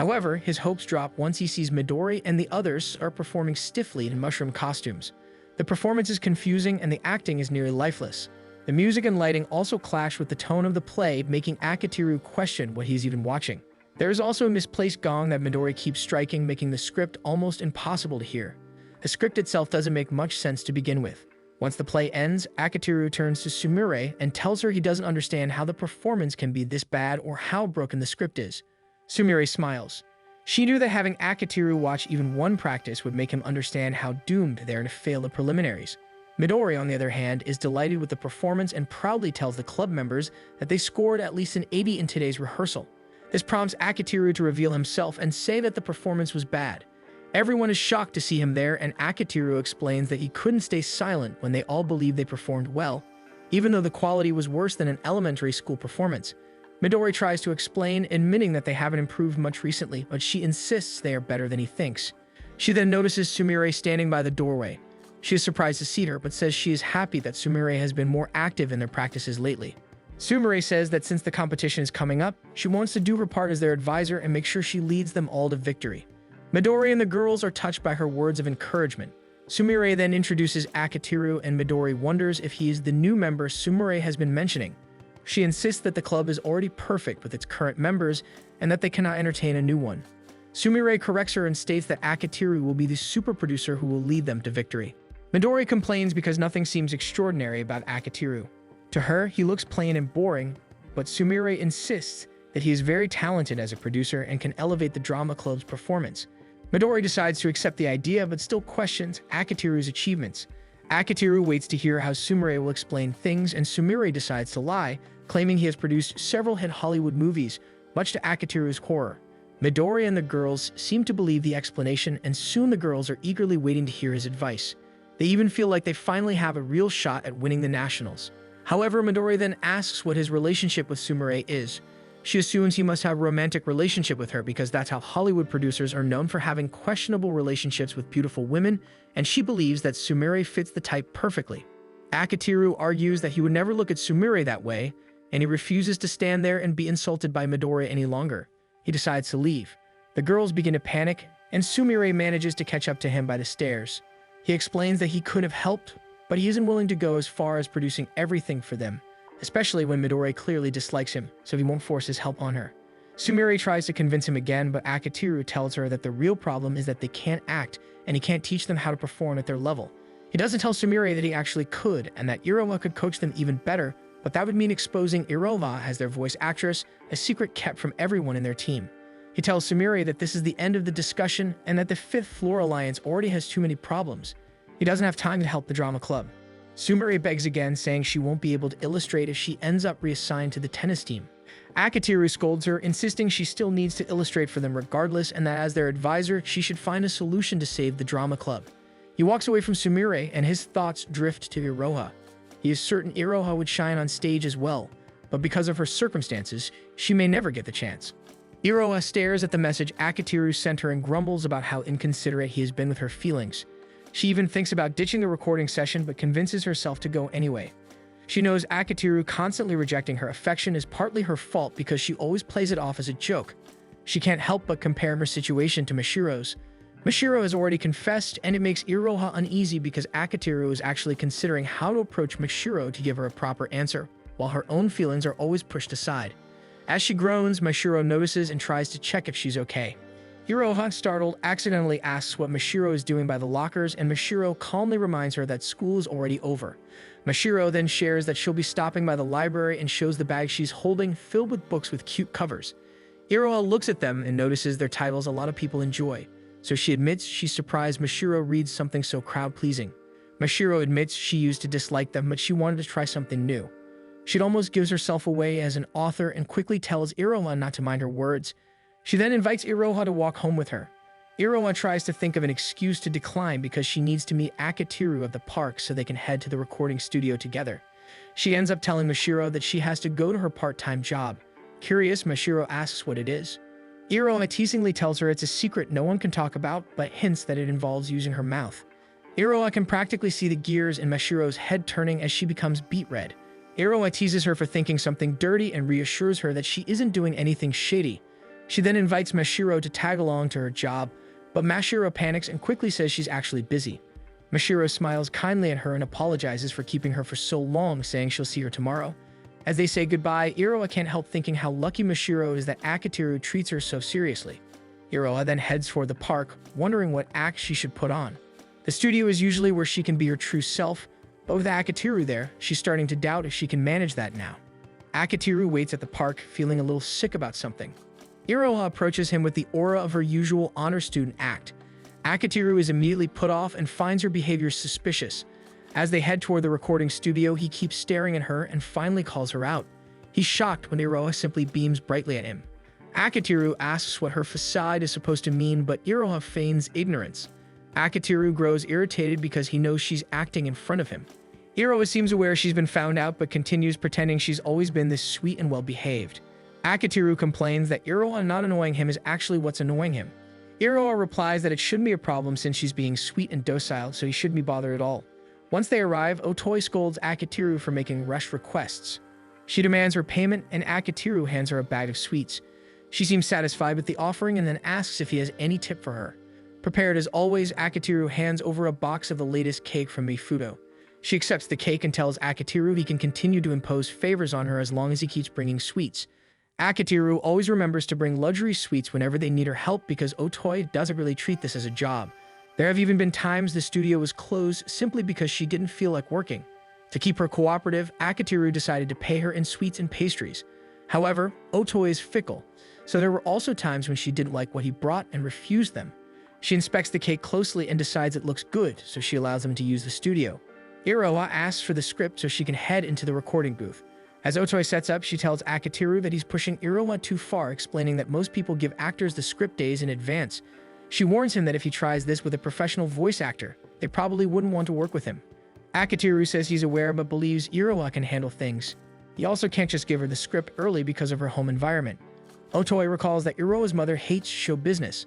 However, his hopes drop once he sees Midori and the others are performing stiffly in mushroom costumes. The performance is confusing and the acting is nearly lifeless. The music and lighting also clash with the tone of the play, making Akitiru question what he's even watching. There is also a misplaced gong that Midori keeps striking, making the script almost impossible to hear. The script itself doesn't make much sense to begin with. Once the play ends, Akitiru turns to Sumire and tells her he doesn't understand how the performance can be this bad or how broken the script is. Sumire smiles. She knew that having Akitiru watch even one practice would make him understand how doomed they are to fail the preliminaries. Midori, on the other hand, is delighted with the performance and proudly tells the club members that they scored at least an 80 in today's rehearsal. This prompts Akitiru to reveal himself and say that the performance was bad. Everyone is shocked to see him there, and Akitiru explains that he couldn't stay silent when they all believed they performed well, even though the quality was worse than an elementary school performance. Midori tries to explain, admitting that they haven't improved much recently, but she insists they are better than he thinks. She then notices Sumire standing by the doorway. She is surprised to see her, but says she is happy that Sumire has been more active in their practices lately. Sumire says that since the competition is coming up, she wants to do her part as their advisor and make sure she leads them all to victory. Midori and the girls are touched by her words of encouragement. Sumire then introduces Akitiru, and Midori wonders if he is the new member Sumire has been mentioning. She insists that the club is already perfect with its current members and that they cannot entertain a new one. Sumire corrects her and states that Akitiru will be the super producer who will lead them to victory. Midori complains because nothing seems extraordinary about Akitiru. To her, he looks plain and boring, but Sumire insists that he is very talented as a producer and can elevate the drama club's performance. Midori decides to accept the idea but still questions Akitiru's achievements. Akitiru waits to hear how Sumire will explain things, and Sumire decides to lie, claiming he has produced several hit Hollywood movies, much to Akitiru's horror. Midori and the girls seem to believe the explanation, and soon the girls are eagerly waiting to hear his advice. They even feel like they finally have a real shot at winning the nationals. However, Midori then asks what his relationship with Sumire is. She assumes he must have a romantic relationship with her because that's how Hollywood producers are known for having questionable relationships with beautiful women, and she believes that Sumire fits the type perfectly. Akitiru argues that he would never look at Sumire that way, and he refuses to stand there and be insulted by Midori any longer. He decides to leave. The girls begin to panic, and Sumire manages to catch up to him by the stairs. He explains that he could have helped, but he isn't willing to go as far as producing everything for them, especially when Midori clearly dislikes him, so he won't force his help on her. Sumire tries to convince him again, but Akitiru tells her that the real problem is that they can't act, and he can't teach them how to perform at their level. He doesn't tell Sumire that he actually could, and that Iroha could coach them even better, but that would mean exposing Iroha as their voice actress, a secret kept from everyone in their team. He tells Sumire that this is the end of the discussion and that the Fifth Floor Alliance already has too many problems. He doesn't have time to help the drama club. Sumire begs again, saying she won't be able to illustrate if she ends up reassigned to the tennis team. Akitiru scolds her, insisting she still needs to illustrate for them regardless, and that as their advisor, she should find a solution to save the drama club. He walks away from Sumire, and his thoughts drift to Iroha. He is certain Iroha would shine on stage as well, but because of her circumstances, she may never get the chance. Iroha stares at the message Akitiru sent her and grumbles about how inconsiderate he has been with her feelings. She even thinks about ditching the recording session but convinces herself to go anyway. She knows Akitiru constantly rejecting her affection is partly her fault because she always plays it off as a joke. She can't help but compare her situation to Mashiro's. Mashiro has already confessed, and it makes Iroha uneasy because Akitiru is actually considering how to approach Mashiro to give her a proper answer, while her own feelings are always pushed aside. As she groans, Mashiro notices and tries to check if she's okay. Iroha, startled, accidentally asks what Mashiro is doing by the lockers, and Mashiro calmly reminds her that school is already over. Mashiro then shares that she'll be stopping by the library and shows the bag she's holding filled with books with cute covers. Iroha looks at them and notices their titles a lot of people enjoy, so she admits she's surprised Mashiro reads something so crowd-pleasing. Mashiro admits she used to dislike them, but she wanted to try something new. She almost gives herself away as an author and quickly tells Iroha not to mind her words. She then invites Iroha to walk home with her. Iroha tries to think of an excuse to decline because she needs to meet Akitiru at the park so they can head to the recording studio together. She ends up telling Mashiro that she has to go to her part-time job. Curious, Mashiro asks what it is. Iroha teasingly tells her it's a secret no one can talk about, but hints that it involves using her mouth. Iroha can practically see the gears in Mashiro's head turning as she becomes beet red. Iroha teases her for thinking something dirty and reassures her that she isn't doing anything shady. She then invites Mashiro to tag along to her job, but Mashiro panics and quickly says she's actually busy. Mashiro smiles kindly at her and apologizes for keeping her for so long, saying she'll see her tomorrow. As they say goodbye, Iroha can't help thinking how lucky Mashiro is that Akiteru treats her so seriously. Iroha then heads for the park, wondering what act she should put on. The studio is usually where she can be her true self, but with Akiteru there, she's starting to doubt if she can manage that now. Akiteru waits at the park, feeling a little sick about something. Iroha approaches him with the aura of her usual honor student act. Akiteru is immediately put off and finds her behavior suspicious. As they head toward the recording studio, he keeps staring at her and finally calls her out. He's shocked when Iroha simply beams brightly at him. Akiteru asks what her facade is supposed to mean, but Iroha feigns ignorance. Akiteru grows irritated because he knows she's acting in front of him. Iroha seems aware she's been found out but continues pretending she's always been this sweet and well-behaved. Akiteru complains that Iroha not annoying him is actually what's annoying him. Iroha replies that it shouldn't be a problem since she's being sweet and docile, so he shouldn't be bothered at all. Once they arrive, Otoi scolds Akiteru for making rushed requests. She demands her payment, and Akiteru hands her a bag of sweets. She seems satisfied with the offering and then asks if he has any tip for her. Prepared as always, Akiteru hands over a box of the latest cake from Mifuto. She accepts the cake and tells Akiteru he can continue to impose favors on her as long as he keeps bringing sweets. Akiteru always remembers to bring luxury sweets whenever they need her help because Otoi doesn't really treat this as a job. There have even been times the studio was closed simply because she didn't feel like working. To keep her cooperative, Akiteru decided to pay her in sweets and pastries. However, Otoi is fickle, so there were also times when she didn't like what he brought and refused them. She inspects the cake closely and decides it looks good, so she allows him to use the studio. Iroha asks for the script so she can head into the recording booth. As Otoi sets up, she tells Akiteru that he's pushing Iroha too far, explaining that most people give actors the script days in advance. She warns him that if he tries this with a professional voice actor, they probably wouldn't want to work with him. Akiteru says he's aware but believes Iroha can handle things. He also can't just give her the script early because of her home environment. Otoi recalls that Iroha's mother hates show business.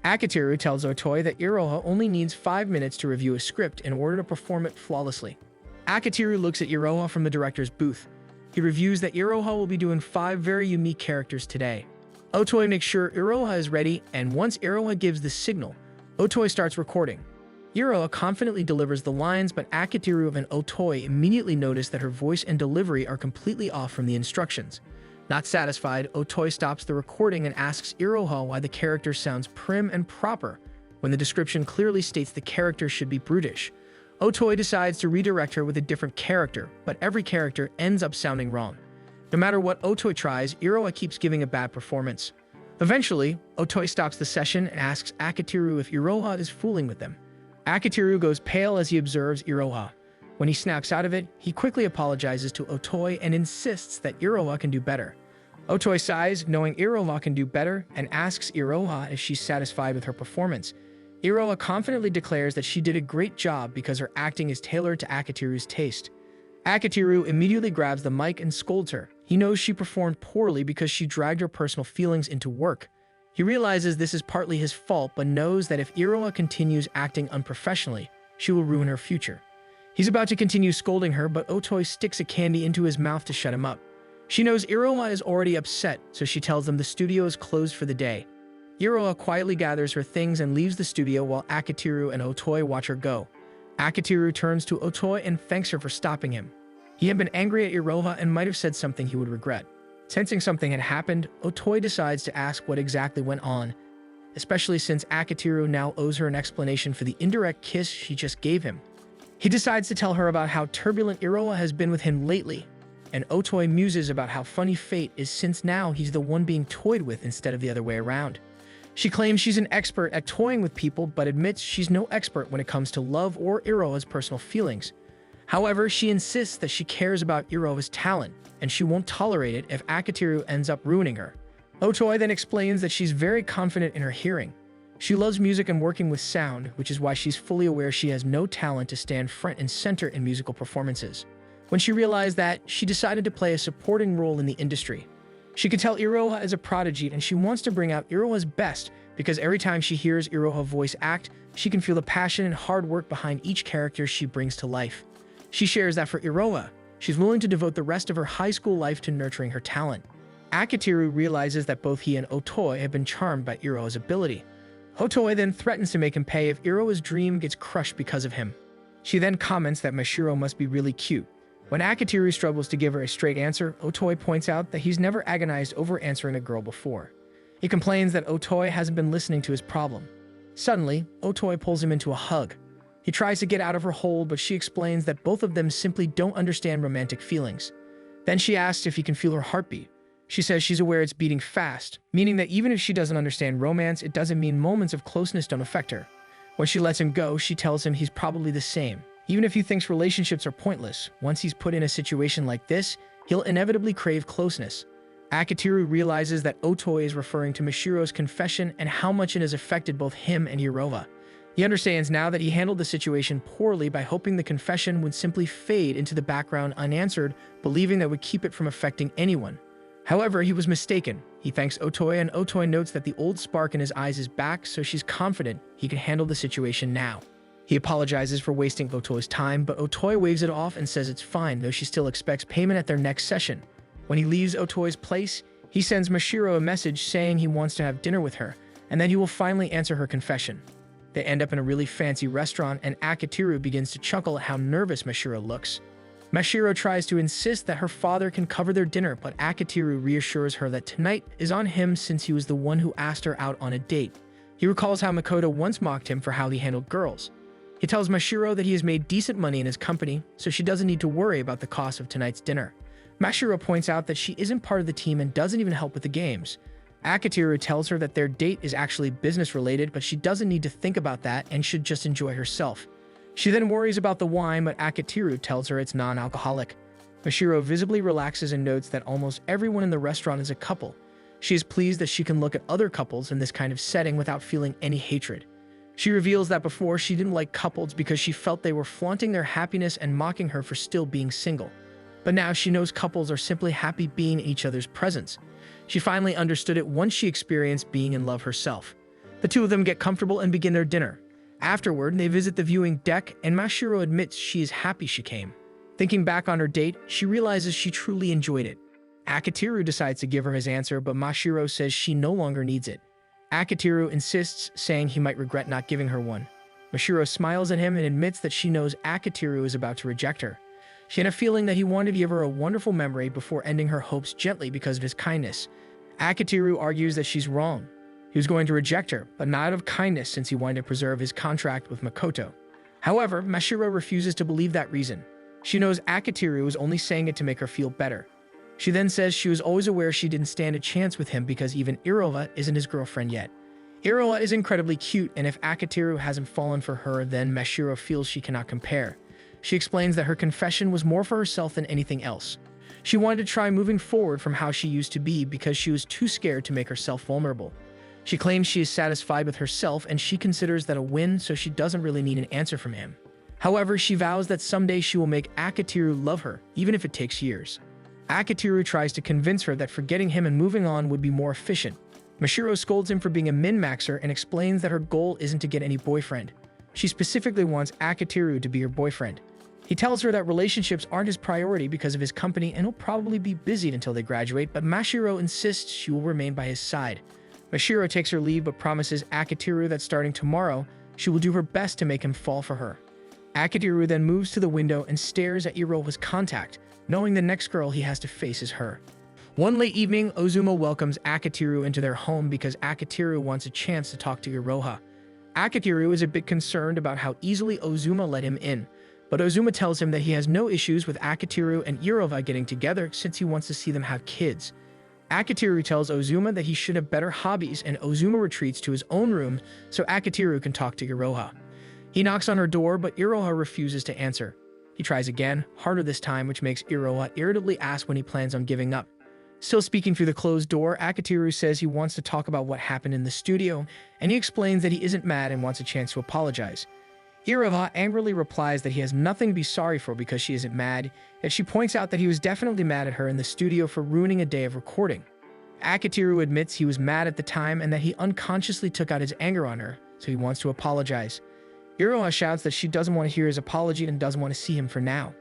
Akiteru tells Otoi that Iroha only needs 5 minutes to review a script in order to perform it flawlessly. Akiteru looks at Iroha from the director's booth. He reviews that Iroha will be doing 5 very unique characters today. Otoi makes sure Iroha is ready, and once Iroha gives the signal, Otoi starts recording. Iroha confidently delivers the lines, but Akiteru and Otoi immediately notice that her voice and delivery are completely off from the instructions. Not satisfied, Otoi stops the recording and asks Iroha why the character sounds prim and proper, when the description clearly states the character should be brutish. Otoi decides to redirect her with a different character, but every character ends up sounding wrong. No matter what Otoi tries, Iroha keeps giving a bad performance. Eventually, Otoi stops the session and asks Akiteru if Iroha is fooling with them. Akiteru goes pale as he observes Iroha. When he snaps out of it, he quickly apologizes to Otoi and insists that Iroha can do better. Otoi sighs, knowing Iroha can do better, and asks Iroha if she's satisfied with her performance. Iroha confidently declares that she did a great job because her acting is tailored to Akiteru's taste. Akiteru immediately grabs the mic and scolds her. He knows she performed poorly because she dragged her personal feelings into work. He realizes this is partly his fault, but knows that if Iroha continues acting unprofessionally, she will ruin her future. He's about to continue scolding her, but Otoi sticks a candy into his mouth to shut him up. She knows Iroha is already upset, so she tells them the studio is closed for the day. Iroha quietly gathers her things and leaves the studio while Akiteru and Otoi watch her go. Akiteru turns to Otoi and thanks her for stopping him. He had been angry at Iroha and might have said something he would regret. Sensing something had happened, Otoi decides to ask what exactly went on, especially since Akiteru now owes her an explanation for the indirect kiss she just gave him. He decides to tell her about how turbulent Iroha has been with him lately, and Otoi muses about how funny fate is since now he's the one being toyed with instead of the other way around. She claims she's an expert at toying with people, but admits she's no expert when it comes to love or Iroha's personal feelings. However, she insists that she cares about Iroha's talent, and she won't tolerate it if Akiteru ends up ruining her. Otoi then explains that she's very confident in her hearing. She loves music and working with sound, which is why she's fully aware she has no talent to stand front and center in musical performances. When she realized that, she decided to play a supporting role in the industry. She could tell Iroha is a prodigy, and she wants to bring out Iroha's best because every time she hears Iroha voice act, she can feel the passion and hard work behind each character she brings to life. She shares that for Iroha, she's willing to devote the rest of her high school life to nurturing her talent. Akitiru realizes that both he and Otoi have been charmed by Iroha's ability. Otoi then threatens to make him pay if Iroha's dream gets crushed because of him. She then comments that Mashiro must be really cute. When Akitiru struggles to give her a straight answer, Otoi points out that he's never agonized over answering a girl before. He complains that Otoi hasn't been listening to his problem. Suddenly, Otoi pulls him into a hug. He tries to get out of her hold, but she explains that both of them simply don't understand romantic feelings. Then she asks if he can feel her heartbeat. She says she's aware it's beating fast, meaning that even if she doesn't understand romance, it doesn't mean moments of closeness don't affect her. When she lets him go, she tells him he's probably the same. Even if he thinks relationships are pointless, once he's put in a situation like this, he'll inevitably crave closeness. Akitiru realizes that Otoi is referring to Mashiro's confession and how much it has affected both him and Iroha. He understands now that he handled the situation poorly by hoping the confession would simply fade into the background unanswered, believing that would keep it from affecting anyone. However, he was mistaken. He thanks Otoi, and Otoi notes that the old spark in his eyes is back, so she's confident he can handle the situation now. He apologizes for wasting Otoi's time, but Otoi waves it off and says it's fine, though she still expects payment at their next session. When he leaves Otoi's place, he sends Mashiro a message saying he wants to have dinner with her, and that he will finally answer her confession. They end up in a really fancy restaurant, and Akitiru begins to chuckle at how nervous Mashiro looks. Mashiro tries to insist that her father can cover their dinner, but Akitiru reassures her that tonight is on him since he was the one who asked her out on a date. He recalls how Makoto once mocked him for how he handled girls. He tells Mashiro that he has made decent money in his company, so she doesn't need to worry about the cost of tonight's dinner. Mashiro points out that she isn't part of the team and doesn't even help with the games. Akitiru tells her that their date is actually business-related, but she doesn't need to think about that and should just enjoy herself. She then worries about the wine, but Akitiru tells her it's non-alcoholic. Mashiro visibly relaxes and notes that almost everyone in the restaurant is a couple. She is pleased that she can look at other couples in this kind of setting without feeling any hatred. She reveals that before she didn't like couples because she felt they were flaunting their happiness and mocking her for still being single. But now she knows couples are simply happy being in each other's presence. She finally understood it once she experienced being in love herself. The two of them get comfortable and begin their dinner. Afterward, they visit the viewing deck, and Mashiro admits she is happy she came. Thinking back on her date, she realizes she truly enjoyed it. Akitiru decides to give her his answer, but Mashiro says she no longer needs it. Akitiru insists, saying he might regret not giving her one. Mashiro smiles at him and admits that she knows Akitiru is about to reject her. She had a feeling that he wanted to give her a wonderful memory before ending her hopes gently because of his kindness. Akitiru argues that she's wrong. He was going to reject her, but not out of kindness since he wanted to preserve his contract with Makoto. However, Mashiro refuses to believe that reason. She knows Akitiru was only saying it to make her feel better. She then says she was always aware she didn't stand a chance with him because even Iroha isn't his girlfriend yet. Iroha is incredibly cute, and if Akitiru hasn't fallen for her, then Mashiro feels she cannot compare. She explains that her confession was more for herself than anything else. She wanted to try moving forward from how she used to be because she was too scared to make herself vulnerable. She claims she is satisfied with herself and she considers that a win, so she doesn't really need an answer from him. However, she vows that someday she will make Akitiru love her, even if it takes years. Akitiru tries to convince her that forgetting him and moving on would be more efficient. Mashiro scolds him for being a min-maxer and explains that her goal isn't to get any boyfriend. She specifically wants Akitiru to be her boyfriend. He tells her that relationships aren't his priority because of his company and he'll probably be busy until they graduate, but Mashiro insists she will remain by his side. Mashiro takes her leave but promises Akitiru that starting tomorrow, she will do her best to make him fall for her. Akitiru then moves to the window and stares at Iroha's contact, knowing the next girl he has to face is her. One late evening, Ozuma welcomes Akitiru into their home because Akitiru wants a chance to talk to Iroha. Akitiru is a bit concerned about how easily Ozuma let him in, but Ozuma tells him that he has no issues with Akitiru and Iroha getting together since he wants to see them have kids. Akitiru tells Ozuma that he should have better hobbies, and Ozuma retreats to his own room so Akitiru can talk to Iroha. He knocks on her door, but Iroha refuses to answer. He tries again, harder this time, which makes Iroha irritably ask when he plans on giving up. Still speaking through the closed door, Akitiru says he wants to talk about what happened in the studio, and he explains that he isn't mad and wants a chance to apologize. Iroha angrily replies that he has nothing to be sorry for because she isn't mad, yet she points out that he was definitely mad at her in the studio for ruining a day of recording. Akitiru admits he was mad at the time and that he unconsciously took out his anger on her, so he wants to apologize. Iroha shouts that she doesn't want to hear his apology and doesn't want to see him for now.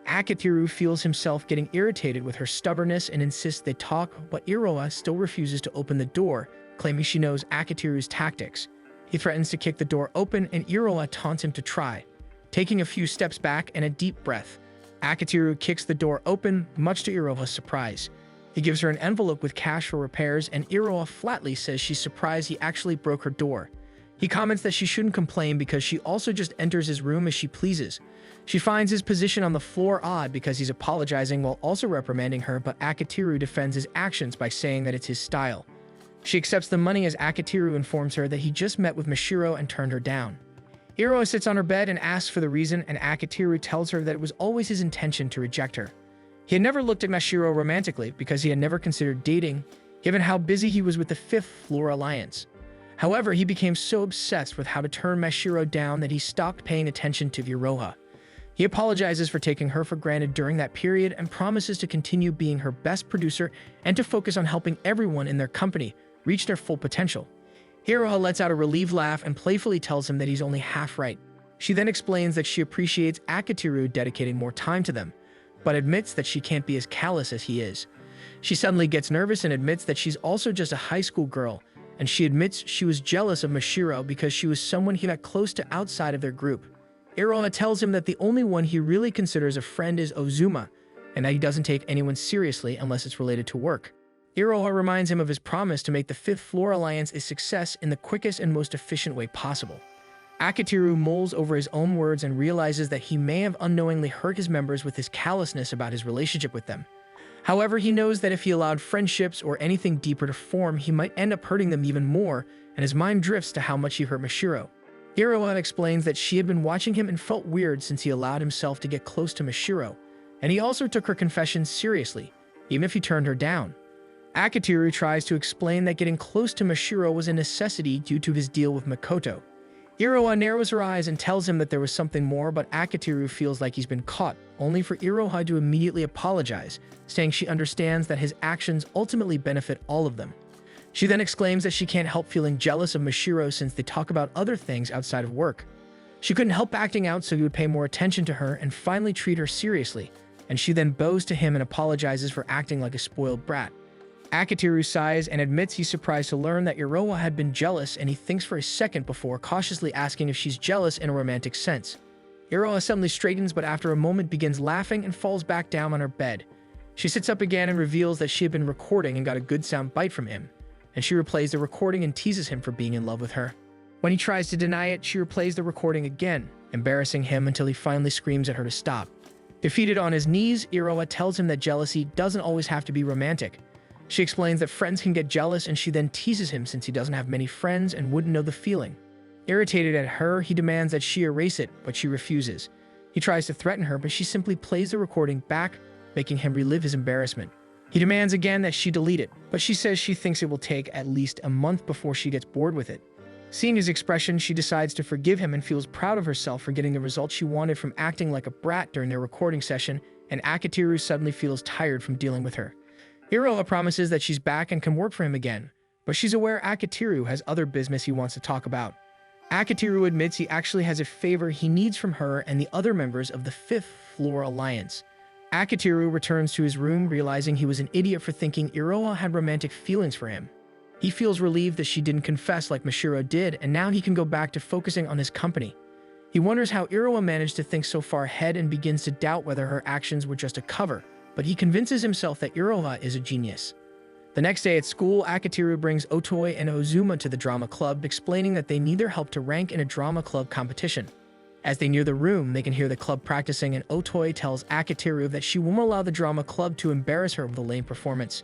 Akitiru feels himself getting irritated with her stubbornness and insists they talk, but Iroha still refuses to open the door, claiming she knows Akitiru's tactics. He threatens to kick the door open, and Iroha taunts him to try. Taking a few steps back and a deep breath, Akitiru kicks the door open, much to Iroha's surprise. He gives her an envelope with cash for repairs, and Iroha flatly says she's surprised he actually broke her door. He comments that she shouldn't complain because she also just enters his room as she pleases. She finds his position on the floor odd because he's apologizing while also reprimanding her, but Akitiru defends his actions by saying that it's his style. She accepts the money as Akitiru informs her that he just met with Mashiro and turned her down. Iroha sits on her bed and asks for the reason, and Akitiru tells her that it was always his intention to reject her. He had never looked at Mashiro romantically because he had never considered dating, given how busy he was with the Fifth Floor Alliance. However, he became so obsessed with how to turn Mashiro down that he stopped paying attention to Iroha. He apologizes for taking her for granted during that period and promises to continue being her best producer and to focus on helping everyone in their company reach their full potential. Iroha lets out a relieved laugh and playfully tells him that he's only half right. She then explains that she appreciates Akitiru dedicating more time to them, but admits that she can't be as callous as he is. She suddenly gets nervous and admits that she's also just a high school girl, and she admits she was jealous of Mashiro because she was someone he got close to outside of their group. Iroha tells him that the only one he really considers a friend is Ozuma, and that he doesn't take anyone seriously unless it's related to work. Iroha reminds him of his promise to make the Fifth Floor Alliance a success in the quickest and most efficient way possible. Akitiru mulls over his own words and realizes that he may have unknowingly hurt his members with his callousness about his relationship with them. However, he knows that if he allowed friendships or anything deeper to form, he might end up hurting them even more, and his mind drifts to how much he hurt Mashiro. Iroha explains that she had been watching him and felt weird since he allowed himself to get close to Mashiro, and he also took her confession seriously, even if he turned her down. Akitiru tries to explain that getting close to Mashiro was a necessity due to his deal with Makoto. Iroha narrows her eyes and tells him that there was something more, but Akitiru feels like he's been caught, only for Iroha to immediately apologize, saying she understands that his actions ultimately benefit all of them. She then exclaims that she can't help feeling jealous of Mashiro since they talk about other things outside of work. She couldn't help acting out so he would pay more attention to her and finally treat her seriously, and she then bows to him and apologizes for acting like a spoiled brat. Akitiru sighs and admits he's surprised to learn that Iroha had been jealous, and he thinks for a second before cautiously asking if she's jealous in a romantic sense. Iroha suddenly straightens, but after a moment begins laughing and falls back down on her bed. She sits up again and reveals that she had been recording and got a good sound bite from him, and she replays the recording and teases him for being in love with her. When he tries to deny it, she replays the recording again, embarrassing him until he finally screams at her to stop. Defeated on his knees, Iroha tells him that jealousy doesn't always have to be romantic. She explains that friends can get jealous, and she then teases him since he doesn't have many friends and wouldn't know the feeling. Irritated at her, he demands that she erase it, but she refuses. He tries to threaten her, but she simply plays the recording back, making him relive his embarrassment. He demands again that she delete it, but she says she thinks it will take at least a month before she gets bored with it. Seeing his expression, she decides to forgive him and feels proud of herself for getting the result she wanted from acting like a brat during their recording session, and Akitiru suddenly feels tired from dealing with her. Iroha promises that she's back and can work for him again, but she's aware Akitiru has other business he wants to talk about. Akitiru admits he actually has a favor he needs from her and the other members of the Fifth Floor Alliance. Akitiru returns to his room, realizing he was an idiot for thinking Iroha had romantic feelings for him. He feels relieved that she didn't confess like Mashiro did, and now he can go back to focusing on his company. He wonders how Iroha managed to think so far ahead and begins to doubt whether her actions were just a cover, but he convinces himself that Iroha is a genius. The next day at school, Akitiru brings Otoi and Ozuma to the drama club, explaining that they need their help to rank in a drama club competition. As they near the room, they can hear the club practicing, and Otoi tells Akitiru that she won't allow the drama club to embarrass her with a lame performance.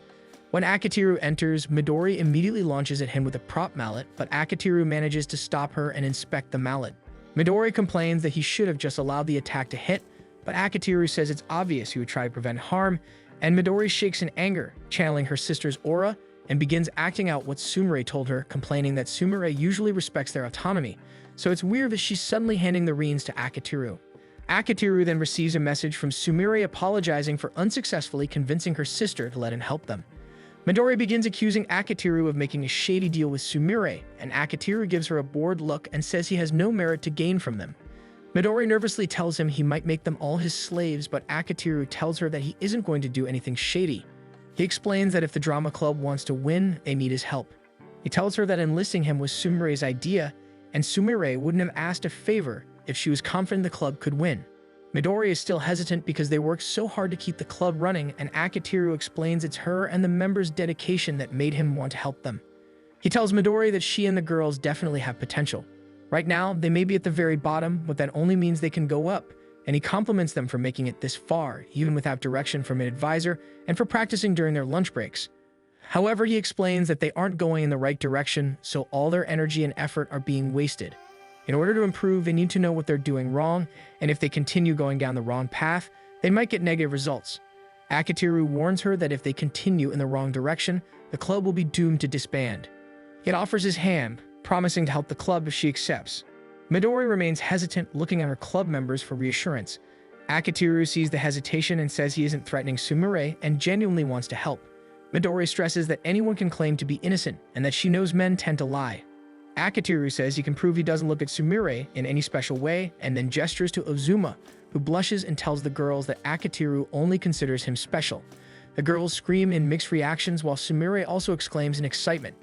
When Akitiru enters, Midori immediately launches at him with a prop mallet, but Akitiru manages to stop her and inspect the mallet. Midori complains that he should have just allowed the attack to hit, but Akitiru says it's obvious he would try to prevent harm, and Midori shakes in anger, channeling her sister's aura, and begins acting out what Sumire told her, complaining that Sumire usually respects their autonomy, so it's weird that she's suddenly handing the reins to Akitiru. Akitiru then receives a message from Sumire apologizing for unsuccessfully convincing her sister to let him help them. Midori begins accusing Akitiru of making a shady deal with Sumire, and Akitiru gives her a bored look and says he has no merit to gain from them. Midori nervously tells him he might make them all his slaves, but Akitiru tells her that he isn't going to do anything shady. He explains that if the drama club wants to win, they need his help. He tells her that enlisting him was Sumire's idea, and Sumire wouldn't have asked a favor if she was confident the club could win. Midori is still hesitant because they worked so hard to keep the club running, and Akitiru explains it's her and the members' dedication that made him want to help them. He tells Midori that she and the girls definitely have potential. Right now, they may be at the very bottom, but that only means they can go up, and he compliments them for making it this far, even without direction from an advisor, and for practicing during their lunch breaks. However, he explains that they aren't going in the right direction, so all their energy and effort are being wasted. In order to improve, they need to know what they're doing wrong, and if they continue going down the wrong path, they might get negative results. Akitiru warns her that if they continue in the wrong direction, the club will be doomed to disband. He offers his hand, promising to help the club if she accepts. Midori remains hesitant, looking at her club members for reassurance. Akitiru sees the hesitation and says he isn't threatening Sumire and genuinely wants to help. Midori stresses that anyone can claim to be innocent and that she knows men tend to lie. Akitiru says he can prove he doesn't look at Sumire in any special way, and then gestures to Ozuma, who blushes and tells the girls that Akitiru only considers him special. The girls scream in mixed reactions while Sumire also exclaims in excitement.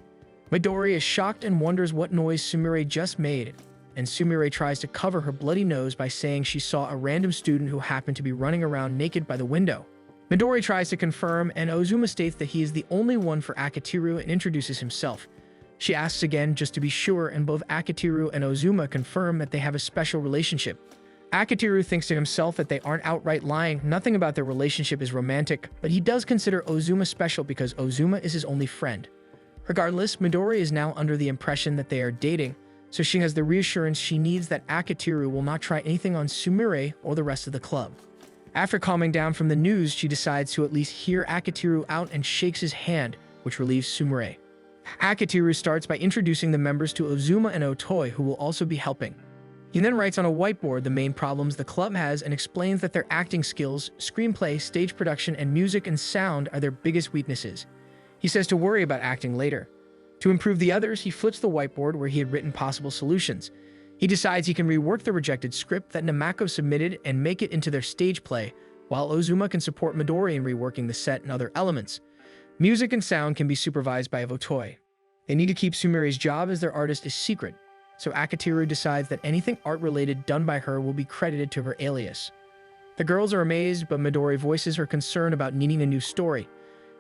Midori is shocked and wonders what noise Sumire just made, and Sumire tries to cover her bloody nose by saying she saw a random student who happened to be running around naked by the window. Midori tries to confirm, and Ozuma states that he is the only one for Akitiru and introduces himself. She asks again just to be sure, and both Akitiru and Ozuma confirm that they have a special relationship. Akitiru thinks to himself that they aren't outright lying, nothing about their relationship is romantic, but he does consider Ozuma special because Ozuma is his only friend. Regardless, Midori is now under the impression that they are dating, so she has the reassurance she needs that Akitiru will not try anything on Sumire or the rest of the club. After calming down from the news, she decides to at least hear Akitiru out and shakes his hand, which relieves Sumire. Akitiru starts by introducing the members to Ozuma and Otoi, who will also be helping. He then writes on a whiteboard the main problems the club has and explains that their acting skills, screenplay, stage production, and music and sound are their biggest weaknesses. He says to worry about acting later. To improve the others, he flips the whiteboard where he had written possible solutions. He decides he can rework the rejected script that Namako submitted and make it into their stage play, while Ozuma can support Midori in reworking the set and other elements. Music and sound can be supervised by Otoi. They need to keep Sumire's job as their artist a secret, so Akitiru decides that anything art-related done by her will be credited to her alias. The girls are amazed, but Midori voices her concern about needing a new story.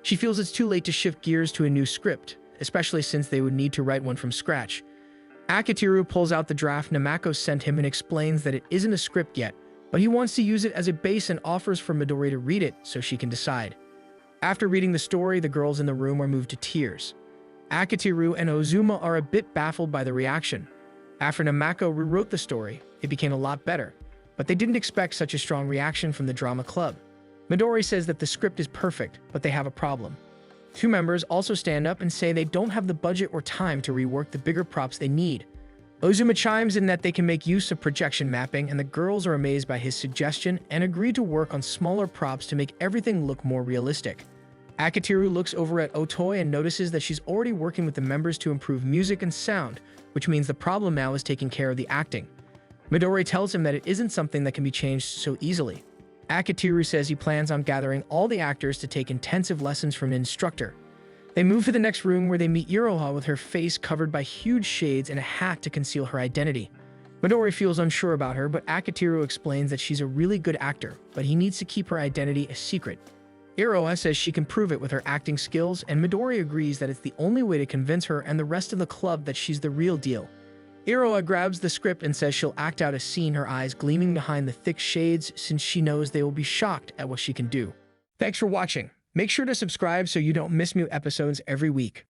She feels it's too late to shift gears to a new script, especially since they would need to write one from scratch. Akitiru pulls out the draft Namako sent him and explains that it isn't a script yet, but he wants to use it as a base and offers for Midori to read it so she can decide. After reading the story, the girls in the room are moved to tears. Akitiru and Ozuma are a bit baffled by the reaction. After Namako rewrote the story, it became a lot better, but they didn't expect such a strong reaction from the drama club. Midori says that the script is perfect, but they have a problem. Two members also stand up and say they don't have the budget or time to rework the bigger props they need. Ozuma chimes in that they can make use of projection mapping, and the girls are amazed by his suggestion and agree to work on smaller props to make everything look more realistic. Akitiru looks over at Otoi and notices that she's already working with the members to improve music and sound, which means the problem now is taking care of the acting. Midori tells him that it isn't something that can be changed so easily. Akitiru says he plans on gathering all the actors to take intensive lessons from an instructor. They move to the next room where they meet Iroha with her face covered by huge shades and a hat to conceal her identity. Midori feels unsure about her, but Akitiru explains that she's a really good actor, but he needs to keep her identity a secret. Iroha says she can prove it with her acting skills, and Midori agrees that it's the only way to convince her and the rest of the club that she's the real deal. Iroha grabs the script and says she'll act out a scene, her eyes gleaming behind the thick shades, since she knows they will be shocked at what she can do. Thanks for watching. Make sure to subscribe so you don't miss new episodes every week.